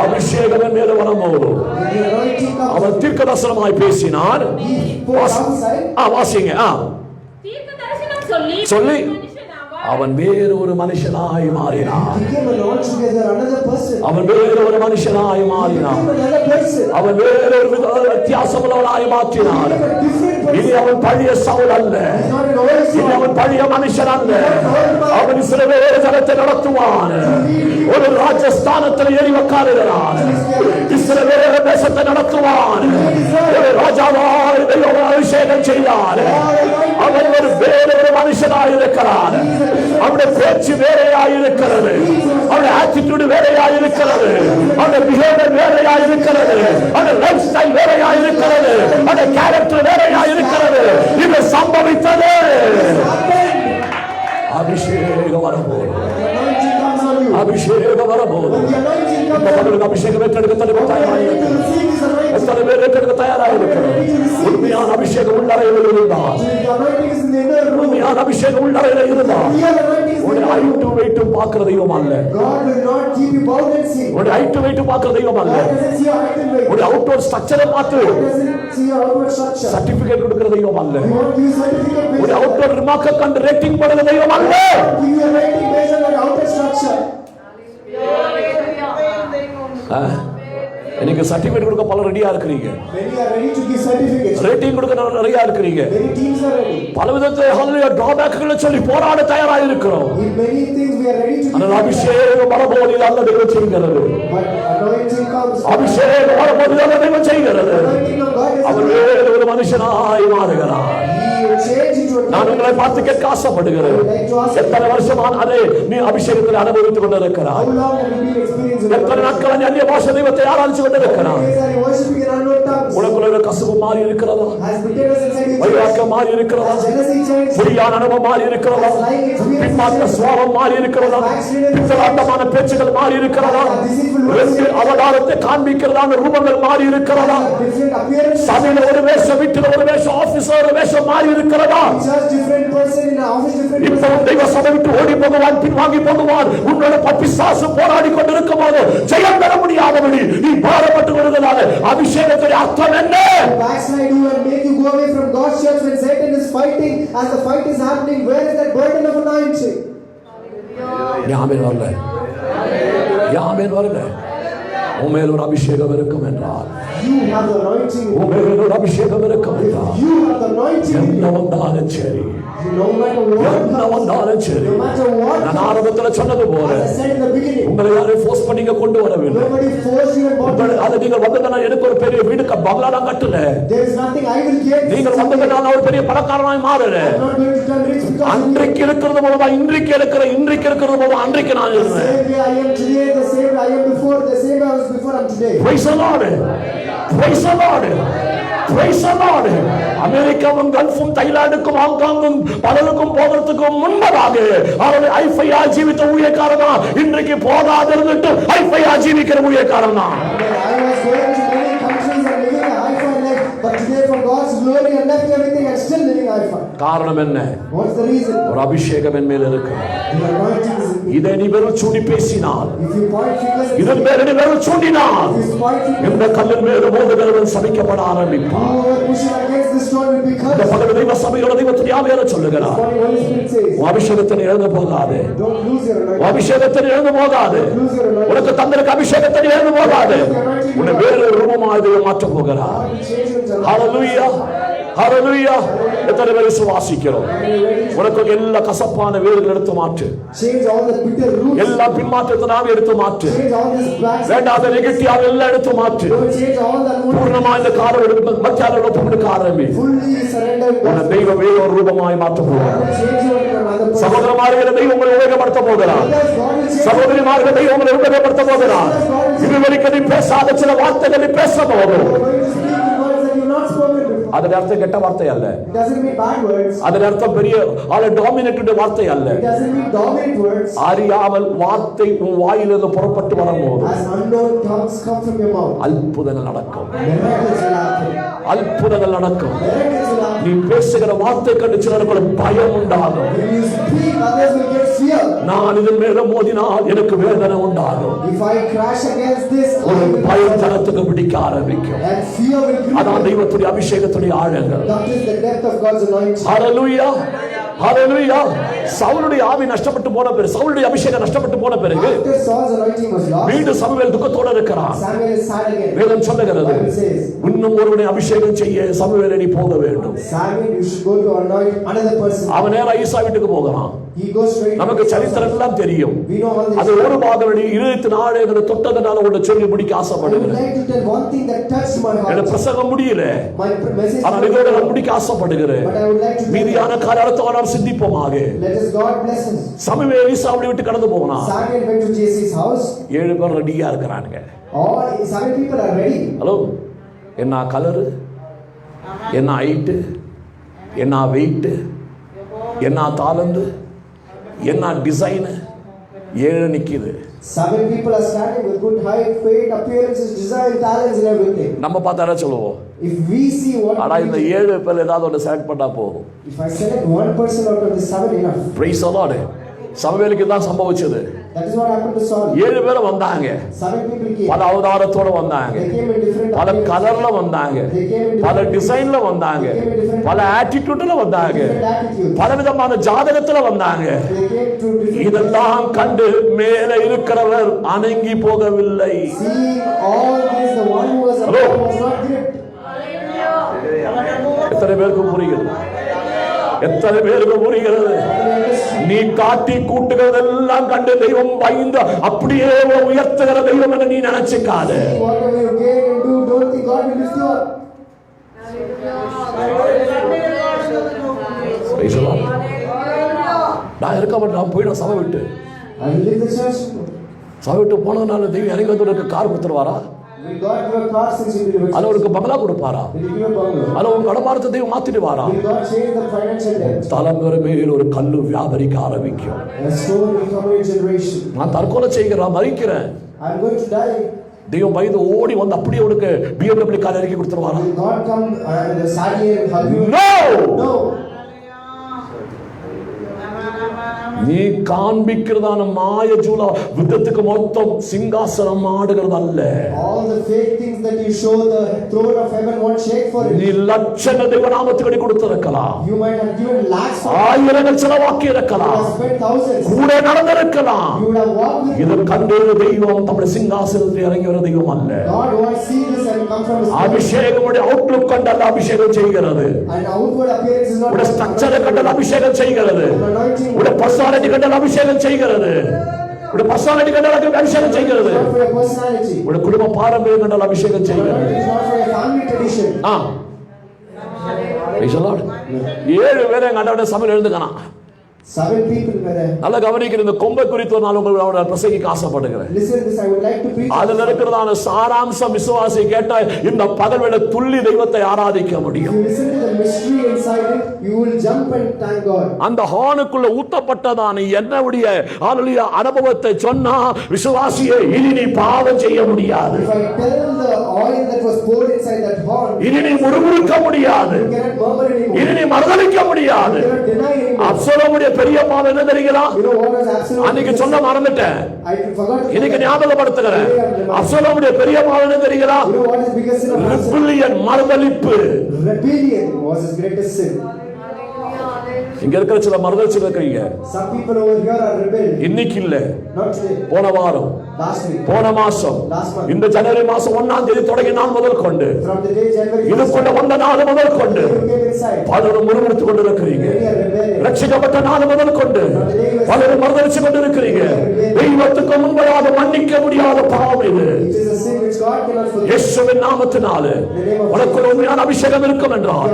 அபிஷேகம் மேல வரும்போது When the anointing comes, அவன் தீர்க்கதரிசனமாய் பேசினார். he spoke outside. வாசிங்க. தீர்க்க தரிசனம் சொல்லி சொல்லி மனுஷனாவார். அவன் வேறு ஒரு மனுஷனாய் மாறினான். He became altogether another person. அவன் வேறு ஒரு மனுஷனாய் மாறினான். He became another person. அவன் வேறு ஒரு வித்தியாசமுள்ளவனாய் மாற்றினான். He became a different person. இனி அவன் பழைய சவுல் அல்ல. He's not an old இனி Saul. அவன் பழைய மனுஷன் அல்ல. அவன் இஸ்ரவேல் ஜனத்தை நடத்துவான். ஒரு ராஜஸ்தானத்தில் ஏறி உட்காருகிறான். இஸ்ரவேல் தேசத்தை நடத்துவான். ஒரு ராஜாவாய் தெய்வம் அபிஷேகம் செய்தார். அவன் ஒரு வேறு ஒரு மனுஷனாய் இருக்கிறான். அவனுடைய பேச்சு வேறையாய் இருக்கிறது. அவனுடைய ஆட்டிடியூட் வேறையாய் இருக்கிறது. அவனுடைய பிஹேவியர் வேறையாய் இருக்கிறது. அவனுடைய லைஃப் ஸ்டைல் வேறையாய் இருக்கிறது. அவனுடைய கேரக்டர் வேறையாய் இருக்கிறது. இது சம்பவித்தது. அபிஷேகம் வரப்போகுது. The anointing comes on you. அபிஷேகம் வரப்போகுது. When the anointing இந்த comes on you, மகளுக்கு அபிஷேகம் ஏற்றெடுக்க தயாராக you இருக்கிறது. receive this anointing. எத்தனை பேர் ஏற்றெடுக்க தயாராக இருக்கிறது. உண்மையான அபிஷேகம் உள்ளறையில் இருந்தால், The anointing is in the inner room. உண்மையான அபிஷேகம் உள்ளறையில் இருந்தால், Real anointing is in உன்னை the inner room. ஐட்டு வைத்து பார்க்கிற தெய்வம் அல்ல. God will not keep you bound and sin. உன்னை ஐட்டு வைத்து பார்க்கிற தெய்வம் அல்ல. God doesn't see your height and weight. உன்னை அவுட்டோர் ஸ்ட்ரக்சரை பார்த்து God doesn't see your outward structure. Certificate கொடுக்கிற தெய்வம் அல்ல. He won't give you certificate based உன்னை on அவுட்டோர் ரிமார்க்கை கண்டு ரேட்டிங் பண்ணுகிற தெய்வம் அல்ல. that. Give you a rating based on your outer structure. எனக்கு சர்டிபிகேட் கொடுக்க பல ரெடியா இருக்கிறீங்க. Many are ready to give certificates. Rating கொடுக்க நிறைய இருக்கிறீங்க. Many teams are ready. பல விதத்தை ஹalleluya டிராபேக்குகளை சொல்லி போராட தயாராக இருக்கிறோம். In many things we are ready to ஆனால் give. அபிஷேகம் வரபோது அல்ல தெய்வம் செய்கிறது. But anointing comes. அபிஷேகம் வரபோது அல்ல தெய்வம் செய்கிறது. Anointing of God is அவர் வேறு ஒரு மனுஷனாய் மாறுகிறார். He will change into a நான் உங்களை பார்த்து கேட்க ஆசைப்படுகிறேன். எத்தனை வருஷமா அதை நீ அபிஷேகத்தில் அனுபவித்துக் கொண்டிருக்கிறார். How long have you been experiencing எத்தனை நாட்கள் நீ அந்நிய பாஷை தெய்வத்தை ஆராய்ச்சி கொண்டிருக்கிறார். days are you worshiping in unknown tongues? உனக்குள்ள ஒரு கசப்பு மாறி இருக்கிறதா? Has bitterness inside you? வைராக்கியம் மாறி இருக்கிறதா? Has jealousy changed? பொய்யான அனுபவம் மாறி இருக்கிறதா? பின்மாற்ற சுவாபம் மாறி இருக்கிறதா? பித்தலாட்டமான பேச்சுகள் மாறி இருக்கிறதா? ரெண்டு அவதாரத்தை காண்பிக்கிறதான ரூபங்கள் மாறி இருக்கிறதா? Different appearance. சபையில ஒரு வேஷம், வீட்டில் ஒரு வேஷம், ஆபீஸ்ல ஒரு வேஷம் மாறி இருக்கிறதா? Just different person in an office, different இப்போ person. தெய்வ சபை விட்டு ஓடி போகுவான், பின்வாங்கி போகுவான். உன்னோட பிசாசு போராடி கொண்டிருக்கும் போது ஜெயம் பெற முடியாதபடி நீ பாரப்பட்டு வருவதால அபிஷேகத்தின் அர்த்தம் என்ன? Backslide you and make you go away from God's church when Satan is fighting. As the fight is happening, where is that burden of anointing? யாமேன் வரல, யாமேன் வரல. உமேல் ஒரு அபிஷேகம் இருக்கும் என்றால், You have the anointing. உமேல் ஒரு அபிஷேகம் இருக்கும் என்றால், You have the anointing. என்ன வந்தாலும் சரி, No matter what என்ன comes, வந்தாலும் சரி. no matter what நான் comes, ஆரம்பத்துல சொன்னது போல as I said in the beginning, உங்களை யாரையும் ஃபோர்ஸ் பண்ணி கொண்டு வரவில்லை. nobody forced you and brought you. அது நீங்கள் வந்ததுனால எனக்கு ஒரு பெரிய வீடு பங்களா நான் கட்டல. There is nothing I will get. நீங்கள் வந்ததுனால ஒரு பெரிய பணக்காரனாய் மாறல. I'm not going to turn rich because of you. அன்றைக்கு இருக்கிறது போலதான் இன்றைக்கு இருக்கிறது போல அன்றைக்கு நான் The இருந்தேன். same way I am today, the same way I am before, the same way I was before I'm today. Praise the Lord. Praise the Lord. Praise the Lord. அமெரிக்காவும் கல்ஃபும் தைலாந்துக்கும் ஹாங்காங்கும் பலருக்கும் போகிறதுக்கும் முன்பதாக அவருடைய ஐஃபையா ஜீவித்த ஊழியக்காரன் தான் இன்றைக்கு போகாது இருந்துட்டு ஐஃபையா ஜீவிக்கிற ஊழியக்காரன் தான். I was going to many countries and living a high-fi life, but today for God's glory and left everything and still living high-fi. காரணம் என்ன? What's the reason? ஒரு அபிஷேகம் என் மேல் இருக்கு. The anointing is in me. இதை நீ வெறும் சூடி பேசினால், If you point fingers at இதன் மேல் நீ வெறும் சூண்டினால், if you point fingers, இந்த கல்லின் மேல் மோதுகிறவன் சபிக்கப்பட ஆரம்பிப்பான். whoever pushing against this stone will be இந்த cursed. பகல் தெய்வ சபையோட தெய்வத்தின் யாவேற சொல்லுகிறார். What the Holy Spirit says. உன் அபிஷேகத்தை இழந்து போகாது. Don't lose your உன் anointing. அபிஷேகத்தை இழந்து போகாது. Lose your anointing. உனக்கு தந்திருக்க அபிஷேகத்தை இழந்து போகாது. உன்னை வேறு ரூபமாக தெய்வம் மாற்ற போகிறார். God will change you into ஹalleluya, ஹalleluya. எத்தனை பேர் விசுவாசிக்கிறோம்? உனக்கு எல்லா கசப்பான வேர்கள் எடுத்து மாற்று. change all the bitter roots. எல்லா பின்மாற்றத்தினாலும் எடுத்து மாற்று. Change all this back. வேண்டாத நெகட்டிவ் எல்லாம் எடுத்து மாற்று. Don't change all the mood. பூர்ணமா இந்த காரணம் மத்தியால ஒப்புக்கொடுக்க ஆரம்பி. Fully surrender. உன்னை தெய்வம் வேறு ஒரு ரூபமாய் மாற்ற போகிறார். God will change you into another person. சகோதரமார்களே, தெய்வம் உங்களை உபயோகப்படுத்த போகிறார். Others, God will change you. சகோதரிமார்களே, தெய்வம் உங்களை உபயோகப்படுத்த போகிறார். இதுவரைக்கும் நீ பேசாத சில வார்த்தைகள் நீ பேச போகும். You are going to speak in words that you have not spoken before. அதன் அர்த்தம் கெட்ட வார்த்தை அல்ல. It doesn't mean bad words. அதன் அர்த்தம் பெரிய டாமினேட்டட் வார்த்தை அல்ல. It doesn't mean dominant words. அறியாமல் வார்த்தை உன் வாயிலிருந்து புறப்பட்டு வரும்போது As unknown tongues come from your mouth, அற்புதங்கள் நடக்கும். miracles will happen. அற்புதங்கள் நடக்கும். Miracles will happen. நீ பேசுகிற வார்த்தை கண்டு சிலருக்கு பயம் உண்டாகும். When you speak, others will get fear. நான் இதன் மேல மோதினால் எனக்கு வேதனை உண்டாகும். If I crash against this, ஒரு பயம் ஜனத்துக்கு பிடிக்க ஆரம்பிக்கும். and fear will grip. அதான் தெய்வத்துடைய அபிஷேகத்துடைய ஆழங்கள். That is the depth of God's anointing. ஹalleluya ஹalleluya. சவுலுடைய ஆவி நஷ்டப்பட்டு போன பிறகு, சவுலுடைய அபிஷேகம் நஷ்டப்பட்டு போன பிறகு After Saul's anointing was lost, மீண்டும் சமுவேல் துக்கத்தோட இருக்கிறான். Samuel is sad again. வேதம் சொல்லுகிறது, Bible says, இன்னும் ஒருவனை அபிஷேகம் செய்ய சமுவேல் நீ போக வேண்டும். Samuel, you should go to anoint another person. அவன் நேரா ஈசா வீட்டுக்கு போகிறான். He goes straight. நமக்கு சரித்திரம் எல்லாம் தெரியும். We know all this. அது ஒரு பாகவடி இருபத்தி நாலு தொட்டதனால உன்னை சொல்லி முடிக்க I would ஆசைப்படுகிறேன். like to tell one thing that touched my எனக்கு heart. பிரசங்கம் முடியல, My message. ஆனால் இதோட நான் முடிக்க ஆசைப்படுகிறேன். But I would like to tell மீதியான காரியத்தை நாம் சிந்திப்போமாக. let us God bless us. Samuel ஈசாவை விட்டு கடந்து போனான். Samuel went to Jesse's house. 7 பேர் ரெடியா இருக்கிறானுங்க. All 7 people are ready. Hello, என்ன கலரு, என்ன ஹைட்டு, என்ன வெயிட், என்ன தாளந்து, என்ன டிசைன், 7 நிக்குது. 7 people are standing with good height, weight, appearances, design, talents and everything. நம்ம பார்த்தா சொல்லுவோம், If we see what ஆனா இந்த 7 பேர் ஏதாவது ஒன்று செலக்ட் பண்ணா போதும். if I select one person out of the 7 enough. Praise the lord. சமுவேலுக்கு தான் சம்பவிச்சது. That is what happened to Saul. 7 பேர் வந்தாங்க. 7 people came. பல அவதாரத்தோட வந்தாங்க, They came in different பல appearances. கலர்ல வந்தாங்க, They came in பல different டிசைன்ல வந்தாங்க, பல ஆட்டிடியூட்ல வந்தாங்க, different attitudes. பல விதமான ஜாதகத்துல வந்தாங்க. They came to different. இதெல்லாம் கண்டு மேல இருக்கிறவர் அணங்கி போகவில்லை. Seeing all this, the one who was Hello. above was not gripped. எத்தனை பேருக்கு புரிகிறது? எத்தனை பேருக்கு புரிகிறது? நீ காட்டி கூட்டுகிறதெல்லாம் கண்டு தெய்வம் பயந்து அப்படியே உயர்த்துகிற தெய்வம் என்று நீ நினைச்சுக்காத. Whatever you gain and do, don't think God will lift you up. Praise the Lord. நான் இருக்க மாட்டேன், நான் போயிடும் சபை விட்டு. I will leave the church. சபை விட்டு போனதுனால தெய்வம் இறங்கி வந்து car கொடுத்துருவாரா? Will God give a car since you will அல்ல உனக்கு பங்களா கொடுப்பாரா? Will he give a bungalow? அல்ல உங்க அடமானத்தை தெய்வம் மாத்திடுவாரா? Will God change the financial debt? தலைமுறை மேல் ஒரு கல்லு வியாபரிக்க ஆரம்பிக்கும். A stone will come in a generation. நான் தற்கொலை செய்கிறேன், மறிக்கிறேன். I'm going to die. தெய்வம் பயந்து ஓடி வந்து அப்படியே உனக்கு BMW கார் இறக்கி கொடுத்துருவாரா? Will God come sadly and hug you? No! No. நீ காண்பிக்கிறதான மாய ஜூலா விதத்துக்கு மொத்தம் சிங்காசனம் ஆடுகிறது அல்ல. All the fake things that you show, the throne of heaven won't shake for it. நீ லட்சங்கள் தெய்வ நாமத்துக்கு கொடுத்திருக்கலாம், You might have given lakhs for it. ஆயிரங்கள் செலவாக்கி You இருக்கலாம், have spent thousands. கூட நடந்திருக்கலாம். You would have walked with இது கண்டு தெய்வம் நம்முடைய சிங்காசனத்தில் இறங்கி வர தெய்வம் அல்ல. God won't see this and come from his அபிஷேகமுடைய அவுட்லுக் கண்டு அல்ல அபிஷேகம் செய்கிறது. and outward appearance is not உடைய ஸ்ட்ரக்சரை கண்டு அபிஷேகம் செய்கிறது. anointing. உடைய பர்சனாலிட்டி கண்டு அபிஷேகம் செய்கிறது. உடைய பர்சனாலிட்டி கண்டு அபிஷேகம் செய்கிறது. Not for your personality. உடைய குடும்ப பாரம்பரியம் கண்டு அபிஷேகம் செய்கிறது. Anointing is not for your family tradition. Praise the Lord. 7 பேரை எங்க ஆண்டவருடைய சபையில் எழுந்துக்கணும். 7 people were there. நல்ல கவனிக்கிற இந்த கொம்பை குறித்து நான் உங்களுக்கு பிரசங்கிக்க ஆசைப்படுகிறேன். Listen this, I would like to preach. அதுல இருக்கிறதான சாராம்சம் விசுவாசி கேட்டா இந்த பகல்வேளை துள்ளி தெய்வத்தை ஆராதிக்க If முடியும். you listen to the mystery inside it, you will jump and thank God. அந்த ஹானுக்குள்ள ஊத்தப்பட்டதான என்னுடைய ஹalleluya அனுபவத்தை சொன்னா விசுவாசியே இனி நீ பாவம் செய்ய முடியாது. If I tell the oil that was poured inside that horn, இனி நீ முறுமுறுக்க முடியாது. you cannot murmur anymore. இனி நீ மறுதலிக்க முடியாது. You cannot deny anymore. அப்சலோமுடைய பெரிய பாவம் என்ன தெரியுங்களா? You know what was absolute? அன்னைக்கு சொல்ல மறந்துட்டேன், I forgot to இன்னைக்கு tell you. ஞாபகப்படுத்துகிறேன். அப்சலோமுடைய பெரிய பாவம் என்ன தெரியுங்களா? You know what is the biggest sin of Absalom? Rebellion, மறுதலிப்பு. Rebellion was his greatest sin. இங்க இருக்கிற சில மறுதலிச்சு இருக்கிறீங்க. Some people over here are rebelled. இன்னைக்கு இல்ல, Not today. போன வாரம், Last week. போன மாசம், Last month. இந்த ஜனவரி மாசம் 1ஆம் தேதி தொடங்கி நாள் முதல் கொண்டு From the day January இதுக்குள்ள வந்த நாள் முதல் கொண்டு you came inside. பலரும் முறுமுறுத்துக் கொண்டு இருக்கிறீங்க. Many are rebellion. ரட்சிக்கப்பட்ட நாள் முதல் கொண்டு பலரும் மறுதலிச்சு கொண்டு இருக்கிறீங்க. தெய்வத்துக்கு முன்பதாக மன்னிக்க முடியாத பாவம் இது. It is a sin which God cannot forgive. இயேசுவின் நாமத்தினாலே உனக்கு உண்மையான அபிஷேகம் இருக்கும் என்றால்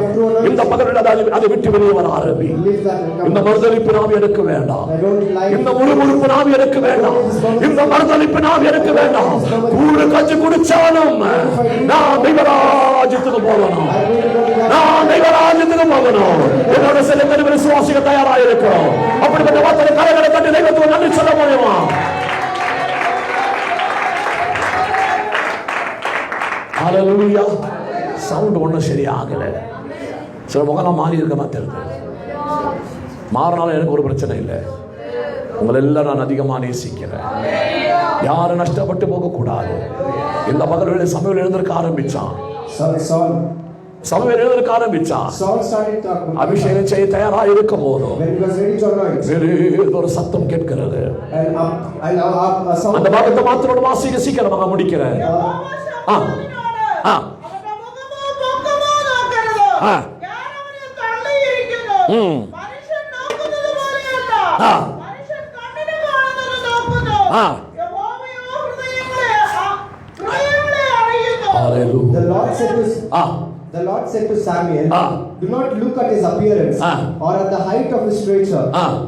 இந்த பகலில் அதை விட்டு வெளியே வர ஆரம்பி. Leave that and come. இந்த மறுதலிப்பு நாம் எனக்கு வேண்டாம். I don't like இந்த முறுமுறுப்பு நாம் எனக்கு வேண்டாம். இந்த மறுதலிப்பு நாம் எனக்கு வேண்டாம். கூடு கஞ்சி குடிச்சாலும் நான் தெய்வராஜ்யத்துக்கு போகணும். நான் தெய்வராஜ்யத்துக்கு போகணும். என்னோட சில பேர் விசுவாசிகள் தயாராக இருக்கிறோம். அப்படிப்பட்ட வார்த்தை கரைகளை தட்டி தெய்வத்துக்கு நன்றி சொல்ல முடியுமா? ஹalleluya. சவுண்ட் ஒன்றும் சரியாகலை. சில முகலாம் மாறி இருக்கமா தெரியுது. மாறினாலும் எனக்கு ஒரு பிரச்சனை இல்லை. உங்களை எல்லாம் நான் அதிகமாக நேசிக்கிறேன். யாரும் நஷ்டப்பட்டு போகக்கூடாது. இந்த மகள் சமையல் எழுந்திருக்க ஆரம்பிச்சான். சமையல் எழுந்திருக்க ஆரம்பிச்சான். அபிஷேகம் செய்ய தயாராக இருக்கும் போதும் ஒரு சத்தம் கேட்கிறது. அந்த பாகத்தை மாத்திரோட வாசிக்க சீக்கிரமாக முடிக்கிறேன். The Lord said to Samuel, do not look at his appearance or at the height of his stature,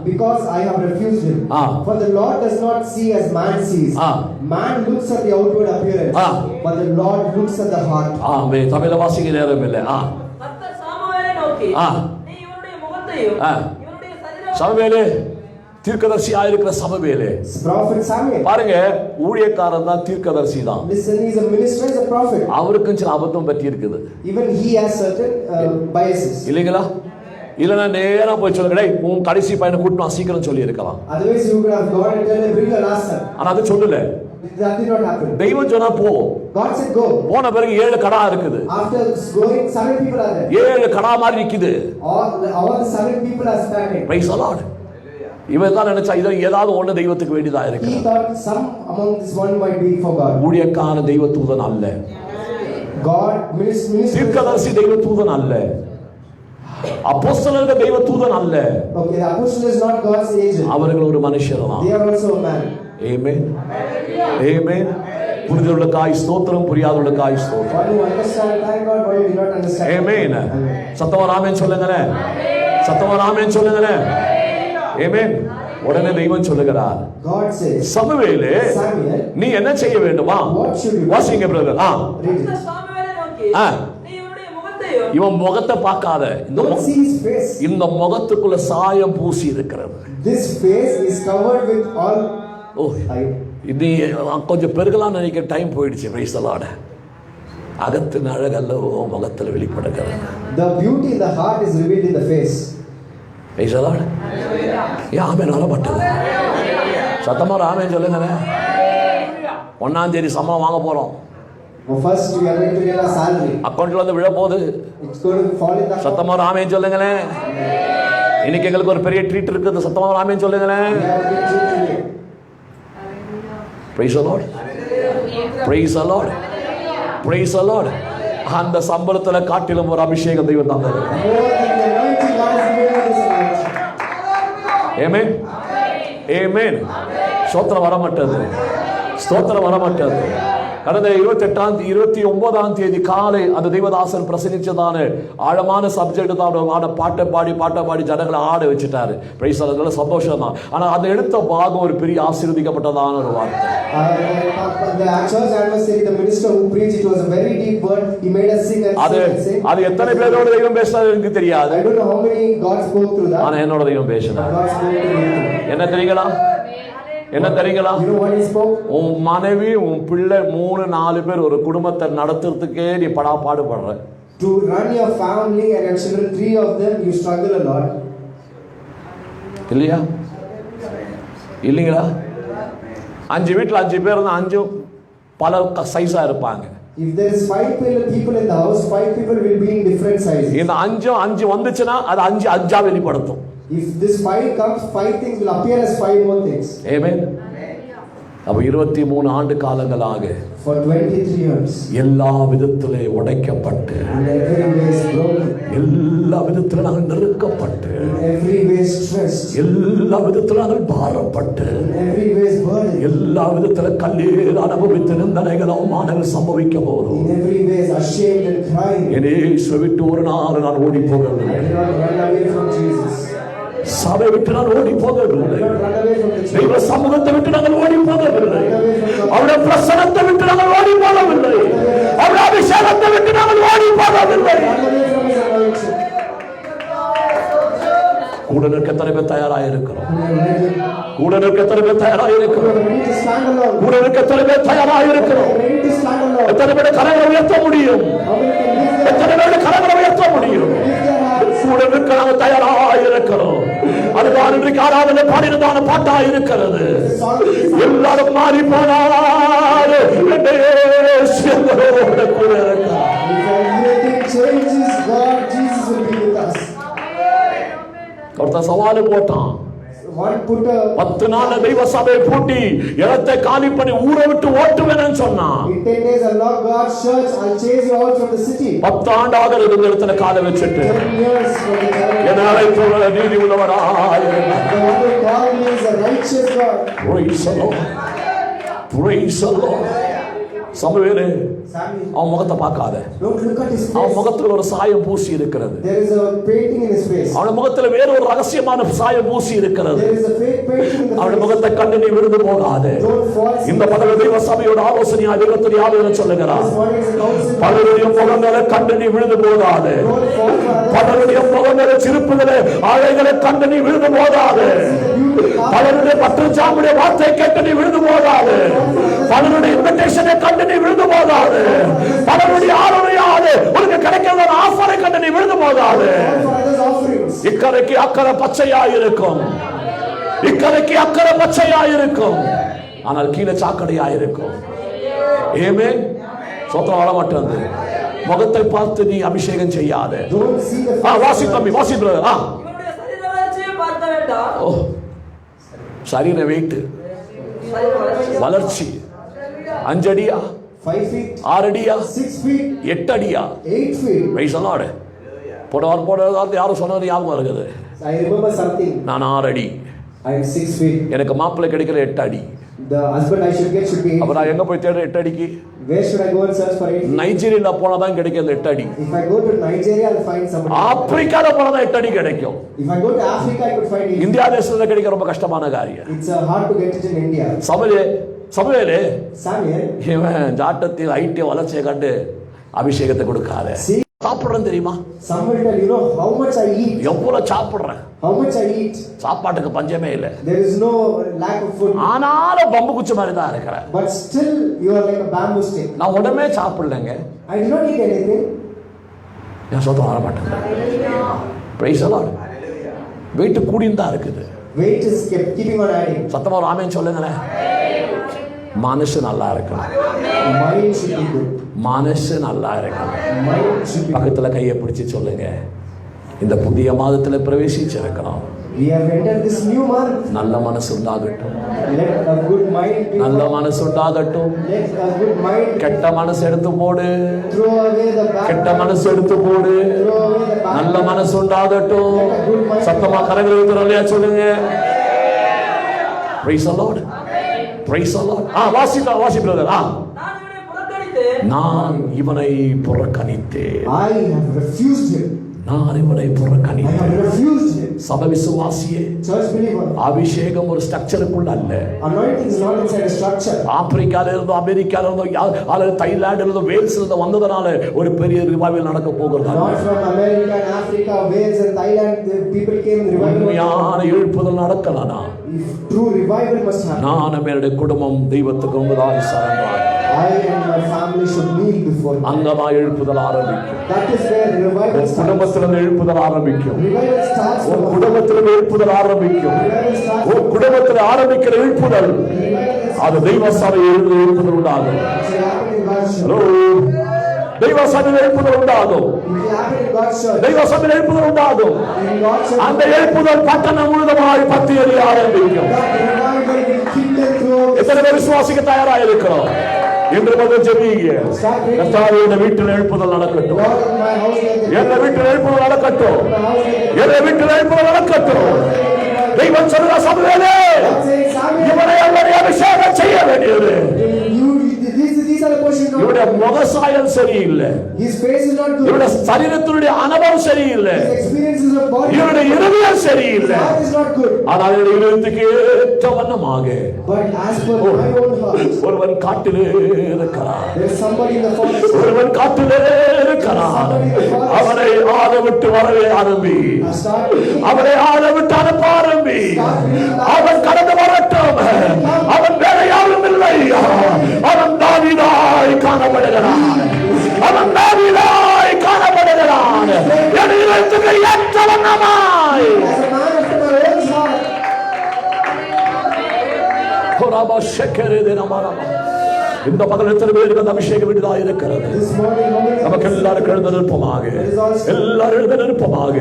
because I have refused him. For the Lord does not see as man sees. Man looks at the outward appearance, but the Lord looks at the heart. Amen. தமிழ வாசிக்க நேரம் இல்லை. கர்த்தர் சாமுவேலை நோக்கி, நீ இவனுடைய முகத்தையும் இவனுடைய சரீரத்தையும் சாமுவேலே, தீர்க்கதரிசி ஆயிருக்கிற சமவேலே, prophet Samuel, பாருங்க, ஊழியக்காரன் தான் தீர்க்கதரிசி தான். listen, he is a minister, is a prophet. அவருக்கும் சில அபத்தம் பற்றி இருக்குது. Even he has certain biases. இல்லைங்களா? இல்லைன்னா நேரா போய் சொல்லுங்க, உன் கடைசி பையனை கூட்டணும் சீக்கிரம் சொல்லி இருக்கலாம். Otherwise you could have gone and tell him, bring your last son. ஆனா அது சொல்லல. That did not happen. தெய்வம் சொன்னா போ. God said go. போன பிறகு 7 கடா இருக்குது. After going, 7 people are there. 7 கடா மாதிரி நிக்குது. All the 7 people are standing. Praise the Lord. இவன் தான் நினைச்சா இது ஏதாவது ஒண்ணு தெய்வத்துக்கு வேண்டியதா இருக்கு. He thought some among this one might be for God. ஊழியக்கார தெய்வ தூதன் அல்ல. God minister. தீர்க்கதரிசி தெய்வ தூதன் அல்ல. அப்போஸ்தலர்கள் தெய்வ தூதன் அல்ல. Okay, the apostle is not God's agent. அவர்கள் ஒரு மனுஷர் தான். They are also a man. Amen. Amen. புரிதலுக்காய் ஸ்தோத்திரம், புரியாதவர்களுக்காய் ஸ்தோத்திரம். One who understand, thank God. One who do not understand. Amen. சத்தமா ஆமென் சொல்லுங்களே. சத்தமா ஆமென் சொல்லுங்களே. Amen. உடனே தெய்வம் சொல்லுகிறார், God says, சமூவேலே, நீ என்ன செய்ய வேண்டுமா? வாசிங்க பிரதர். கர்த்தர் சாமுவேலை நோக்கி, நீ இவனுடைய முகத்தையும் இவன் முகத்தை பார்க்காத. இந்த முகத்துக்குள்ள சாயம் பூசி இருக்கிறது. This face is covered with all. இது கொஞ்சம் பெருகலாம் நினைக்க டைம் போயிடுச்சு. Price the Lord. அகத்தின் அழகல்ல முகத்தில் வெளிப்படுகிறது. The beauty in the heart is revealed in the face. Praise the lord. ஆமென் வரப்பட்டது. சத்தமா ஆமென் சொல்லுங்க. 1ஆம் தேதி சம்பளம் வாங்க போறோம். First we are going to get a salary. அக்கவுண்ட்ல வந்து விழ போகுது. It's going to fall in the. சத்தமா ஆமென் சொல்லுங்க. இன்னைக்கு எங்களுக்கு ஒரு பெரிய ட்ரீட் இருக்குது. சத்தமா ஆமென் சொல்லுங்க. Praise the Lord. Praise the Lord. Praise the Lord. அந்த சம்பளத்துல காட்டிலும் ஒரு அபிஷேகம் தெய்வம் தந்தார். Amen. Amen. ஸ்தோத்திரம் வர மாட்டது. ஸ்தோத்திரம் வர மாட்டது. கடந்த 29ஆம் தேதி காலை அந்த தெய்வதாசன் பிரசங்கிச்சதான ஆழமான சப்ஜெக்ட் தான். பாட்டை பாடி ஜனங்களை ஆட வச்சுட்டாரு. பிரைஸ் அதனால சந்தோஷம் தான். ஆனா அதை எடுத்த பாகம் ஒரு பெரிய ஆசீர்வதிக்கப்பட்டதான ஒரு வார்த்தை. அது எத்தனை பேரோட தெய்வம் பேசினாரு எனக்கு தெரியாது. ஆனா என்னோட தெய்வம் பேசினார். என்ன தெரியுங்களா? என்ன தெரியுங்களா? உன் மனைவி, உன் பிள்ளை 3-4 பேர் ஒரு குடும்பத்தை நடத்துறதுக்கே நீ பாடுபடுற. To run your family and your children, 3 of them, you struggle a lot. இல்லையா? இல்லைங்களா? 5 வீட்டுல 5 பேர் இருந்தா 5 பல சைஸா இருப்பாங்க. If there is 5 people in the house, 5 people will be in different sizes. இந்த 5 வந்துச்சுன்னா அது 5 வெளிப்படுத்தும். If this 5 comes, 5 things will appear as 5 more things. Amen. அப்ப 23 ஆண்டு காலங்களாக for 23 years எல்லா விதத்திலே உடைக்கப்பட்டு, எல்லா விதத்திலே நாங்கள் நெருக்கப்பட்டு, எல்லா விதத்திலே நாங்கள் பாரப்பட்டு, எல்லா விதத்திலே கல்லீர் அனுபவித்து நிந்தனைகள் அவமானங்கள் சம்பவிக்க போதும் என்னை விட்டு ஒரு நாள் நான் ஓடி போகவில்லை. சபை விட்டு நான் ஓடி போகவில்லை. தெய்வ சமூகத்தை விட்டு நாங்கள் ஓடி போகவில்லை. அவருடைய பிரசனத்தை விட்டு நாங்கள் ஓடி போகவில்லை. அவருடைய அபிஷேகத்தை விட்டு நாங்கள் ஓடி போகவில்லை. கூட நிற்க எத்தனை பேர் தயாராக இருக்கிறோம்? who are ready, கூட நிற்க எத்தனை பேர் தயாராக who இருக்கிறோம்? are ready to stand alone, கூட நிற்க எத்தனை பேர் தயாராக இருக்கிறோம்? who are ready to stand alone. எத்தனை பேர் கரங்களை உயர்த்த முடியும்? How many can lift their எத்தனை பேர் கரங்களை உயர்த்த முடியும்? hands? கூட நிற்க நாங்கள் தயாராக இருக்கிறோம். அதுதான் இன்றைக்கு ஆராதனை பாடினதான பாட்டா இருக்கிறது. The song is எல்லாரும் மாறி போனாரு கூட இருக்கிறார். if everything changes, God, Jesus will be with us. ஒருத்தன் சவாலு போட்டான், One put a 10 நாள் தெய்வ சபையை பூட்டி இடத்தை காலி பண்ணி ஊரை விட்டு ஓட்டுவேன்னு சொன்னான். in 10 days I'll lock God's church, I'll chase you out from the city. 10 ஆண்டாக இந்த இடத்துல காலை வச்சுட்டு 10 years for the church. என்னை அழைத்தவர நீதி உள்ளவராய் The one who called me is a righteous God. Praise the Lord. Praise the Lord. சமவேலே Samuel, அவன் முகத்தை பார்க்காத. don't look at his அவன் face. முகத்துல ஒரு சாயம் பூசி இருக்கிறது. There is a painting in his face. அவன் முகத்துல வேற ஒரு ரகசியமான சாயம் பூசி இருக்கிறது. There is a fake painting in the அவன் face. முகத்தை கண்டு நீ விழுந்து போகாதே. Don't fall. இந்த பதவி தெய்வ சபையோட ஆலோசனையா தெய்வத்துடைய ஆலோசனை சொல்லுகிறார். This morning is a counsel. பலருடைய முகங்களை கண்டு நீ விழுந்து போகாதே. Don't fall for others. பலருடைய முகங்களை சிரிப்புகளை அழைகளை கண்டு நீ விழுந்து போகாதே. பலருடைய பட்டு ஜாமுடைய வார்த்தை கேட்டு நீ விழுந்து போகாதே. பலருடைய இன்விடேஷனை கண்டு நீ விழுந்து போகாது. பலருடைய ஆரோக்கியாது உனக்கு கிடைக்கிற ஆஃபரை கண்டு நீ விழுந்து போகாது. For others' offerings. இக்கரைக்கு அக்கறை பச்சையாயிருக்கும், இக்கரைக்கு அக்கறை பச்சையாயிருக்கும், ஆனால் கீழே சாக்கடையாயிருக்கும். ஏமே சோத்திரம் வர மாட்டேன். முகத்தை பார்த்து நீ அபிஷேகம் செய்யாத. Don't see the face. வாசி தம்பி வாசி brother. இவருடைய சரீர வளர்ச்சியை பார்க்க வேண்டாம். ஓ சரீர வெயிட் சரீர வளர்ச்சி வளர்ச்சி 5 அடியா 5 feet, 6 அடியா 6 feet, 8 அடியா 8 feet. வயசானாடு போட யாரும் சொன்னது ஞாபகம் இருக்குது. I remember something. நான் 6 அடி, I am 6 feet. எனக்கு மாப்பிள்ளை கிடைக்கிற 8 அடி. The husband I should get should be 8 அப்ப feet. நான் எங்க போய் தேடுற 8 அடிக்கு? Where should I go and search for 8 feet? நைஜீரியால போனாதான் கிடைக்கும் 8 அடி. If I go to Nigeria, I'll find somebody. ஆப்பிரிக்கால போனாதான் 8 அடி கிடைக்கும். If I go to Africa, I could find 8 feet. India தேசத்துல கிடைக்க ரொம்ப கஷ்டமான காரியம். It's hard to get it in India. சபையிலே Samuel, இவன் ஜாட்டத்தில் ஐட்டிய வளர்ச்சியை கண்டு அபிஷேகத்தை கொடுக்காத. see, சாப்பிடுறேன் தெரியுமா? some will tell you know how much I eat, எவ்வளவு சாப்பிடுறேன், how much I eat. சாப்பாட்டுக்கு பஞ்சமே இல்லை. There is no lack of food. ஆனாலும் பம்பு குச்சி மாதிரி தான் இருக்கிறேன். But still, you are like a bamboo stick. நான் உடனே சாப்பிடலங்க. I did not eat anything. என் சொத்தம் வர மாட்டேன். Price the Lord. வெயிட் கூடின்னு தான் இருக்குது. Weight is keeping on adding. சத்தமா ஒரு ஆமென் சொல்லுங்களேன். மனசு நல்லா இருக்கணும். Mind should be good. மனசு நல்லா இருக்கணும். Mind should be good. பக்கத்துல கையை பிடிச்சு சொல்லுங்க, இந்த புதிய மாதத்துல பிரவேசிச்சு இருக்கணும். We have entered this new month. நல்ல மனசு உண்டாகட்டும். Let a good mind be. நல்ல மனசு உண்டாகட்டும். Let a good mind. கெட்ட மனசு எடுத்து போடு. Throw away the bad. கெட்ட மனசு எடுத்து போடு. Throw away the bad. நல்ல மனசு உண்டாகட்டும். சத்தமா கரங்களை உயர்த்தி சொல்லுங்க. Praise the Lord. Praise the Lord. வாசி brother. நான் இவனை புறக்கணித்தேன். நான் இவனை புறக்கணித்தேன். I have refused him. நான் இவனை I have புறக்கணித்தேன். refused him. சபை விசுவாசியே, Church believer. அபிஷேகம் ஒரு ஸ்ட்ரக்சருக்குள்ள அல்ல. Anointing is not inside a structure. ஆப்பிரிக்கால இருந்தோ அமெரிக்கால இருந்தோ அல்லது தைலாந்துல இருந்தோ வேல்ஸ்ல இருந்தோ வந்ததனால ஒரு பெரிய ரிவைவல் நடக்க போகிறது. Not from America and Africa, Wales and Thailand. The people came revival. உண்மையான எழுப்புதல் நடக்கலானா If true revival must happen, நான் என்னுடைய குடும்பம் தெய்வத்துக்கு முன்பதாய் சரணாய் I and my family should kneel before Him. அங்கமா எழுப்புதல் ஆரம்பிக்கும். That is where revival உன் starts. குடும்பத்திலிருந்து எழுப்புதல் ஆரம்பிக்கும். Revival starts உன் from குடும்பத்திலிருந்து எழுப்புதல் ஆரம்பிக்கும். Revival starts உன் குடும்பத்தில் ஆரம்பிக்கிற எழுப்புதல் Revival is அது தெய்வ சபையில் எழுப்புதல் உண்டாகும். it will happen in God's church. Hello, தெய்வ சபையில் எழுப்புதல் உண்டாகும். It will happen in God's church. தெய்வ சபையில் எழுப்புதல் உண்டாகும். In God's church, அந்த எழுப்புதல் பட்டணம் முழுவதுமாய் பத்தி எறிய ஆரம்பிக்கும். that revival will kindle throughout. எத்தனை பேர் விசுவாசிக்க தயாராக இருக்கிறோம்? இன்று முதல் ஜெபிங்க. கர்த்தாவே, இந்த வீட்டில் எழுப்புதல் நடக்கட்டும். Lord, in my house let the எந்த வீட்டில் எழுப்புதல் நடக்கட்டும். my house let the எந்த வீட்டில் எழுப்புதல் நடக்கட்டும். தெய்வம் சொல்லுற சபையிலே God says, Samuel, இவனை அவருடைய அபிஷேகம் செய்ய வேண்டியது. these are the questions. இவருடைய முகசாயம் சரியில்லை. His face is not good. இவருடைய சரீரத்தினுடைய அனுபவம் சரியில்லை. His experiences of body. இவருடைய இருதயம் His சரியில்லை. heart is not good. ஆனால் இவருடைய இருதயத்துக்கு ஏற்ற வண்ணமாக But as per my own heart, ஒருவன் காட்டிலே இருக்கிறார். there is somebody in the forest. ஒருவன் காட்டிலே இருக்கிறார். அவனை ஆள விட்டு வரவே ஆரம்பி. I start அவனை ஆள விட்டு பூரணமாய் as a man after my own heart. இந்த பகல் எத்தனை பேருக்கு அந்த அபிஷேகம் விடுதா இருக்கிறது? This morning, how many நமக்கு எல்லாரும் எழுந்து நிற்போமாக, எல்லாரும் எழுந்து நிற்போமாக,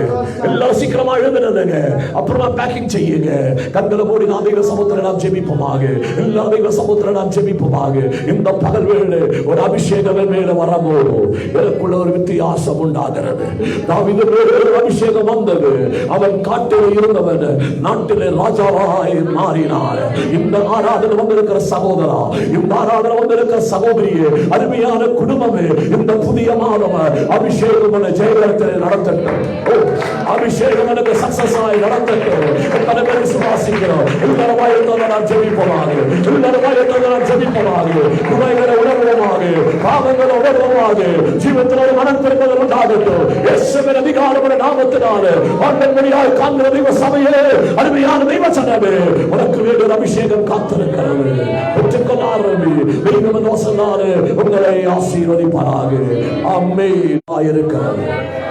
எல்லாரும் சீக்கிரமா எழுந்து நில்லுங்க. அப்புறமா பேக்கிங் செய்யுங்க. கண்களை மூடி நாம் தெய்வ சமுத்திரம் நாம் ஜெபிப்போமாக, எல்லா தெய்வ சமுத்திரம் நாம் ஜெபிப்போமாக. இந்த பகல் வேளை ஒரு அபிஷேகம் மேல வரும்போது எனக்குள்ள ஒரு வித்தியாசம் உண்டாகிறது. தாவீது மேல ஒரு அபிஷேகம் வந்தது. அவன் காட்டில் இருந்தவன் நாட்டிலே ராஜாவாய் மாறினார். இந்த ஆராதனை வந்திருக்கிற சகோதரா, இந்த ஆராதனை வந்திருக்கிற சகோதரியே, அருமையான குடும்பமே, இந்த புதிய மாதம் அபிஷேகம் ஜெயகரத்தில் நடத்தட்டும். அபிஷேகம் எனக்கு சக்சஸ் ஆகி நடத்தட்டும். எத்தனை பேர் விசுவாசிக்கிறோம்? எல்லாரும் வாயத்தோடு நாம் ஜெபிப்போமாக, எல்லாரும் வாயத்தோடு நாம் ஜெபிப்போமாக, குறைகளை உணர்வோமாக, பாவங்களை உணர்வோமாக, ஜீவத்தில் ஒரு மனம் திருப்பது உண்டாகட்டும். இயேசுவின் அதிகாரமுள்ள நாமத்தினாலே ஆண்டவராய் காண்கிற தெய்வ சபையே, அருமையான தெய்வ சனமே, உனக்கு வேண்டிய அபிஷேகம் காத்திருக்கிறது. பெற்றுக்கொள்ள ஆரம்பி. தெய்வம் சொன்னாரு உங்களை ஆசீர்வதிப்பாராக. ஆமென். இருக்கிறது.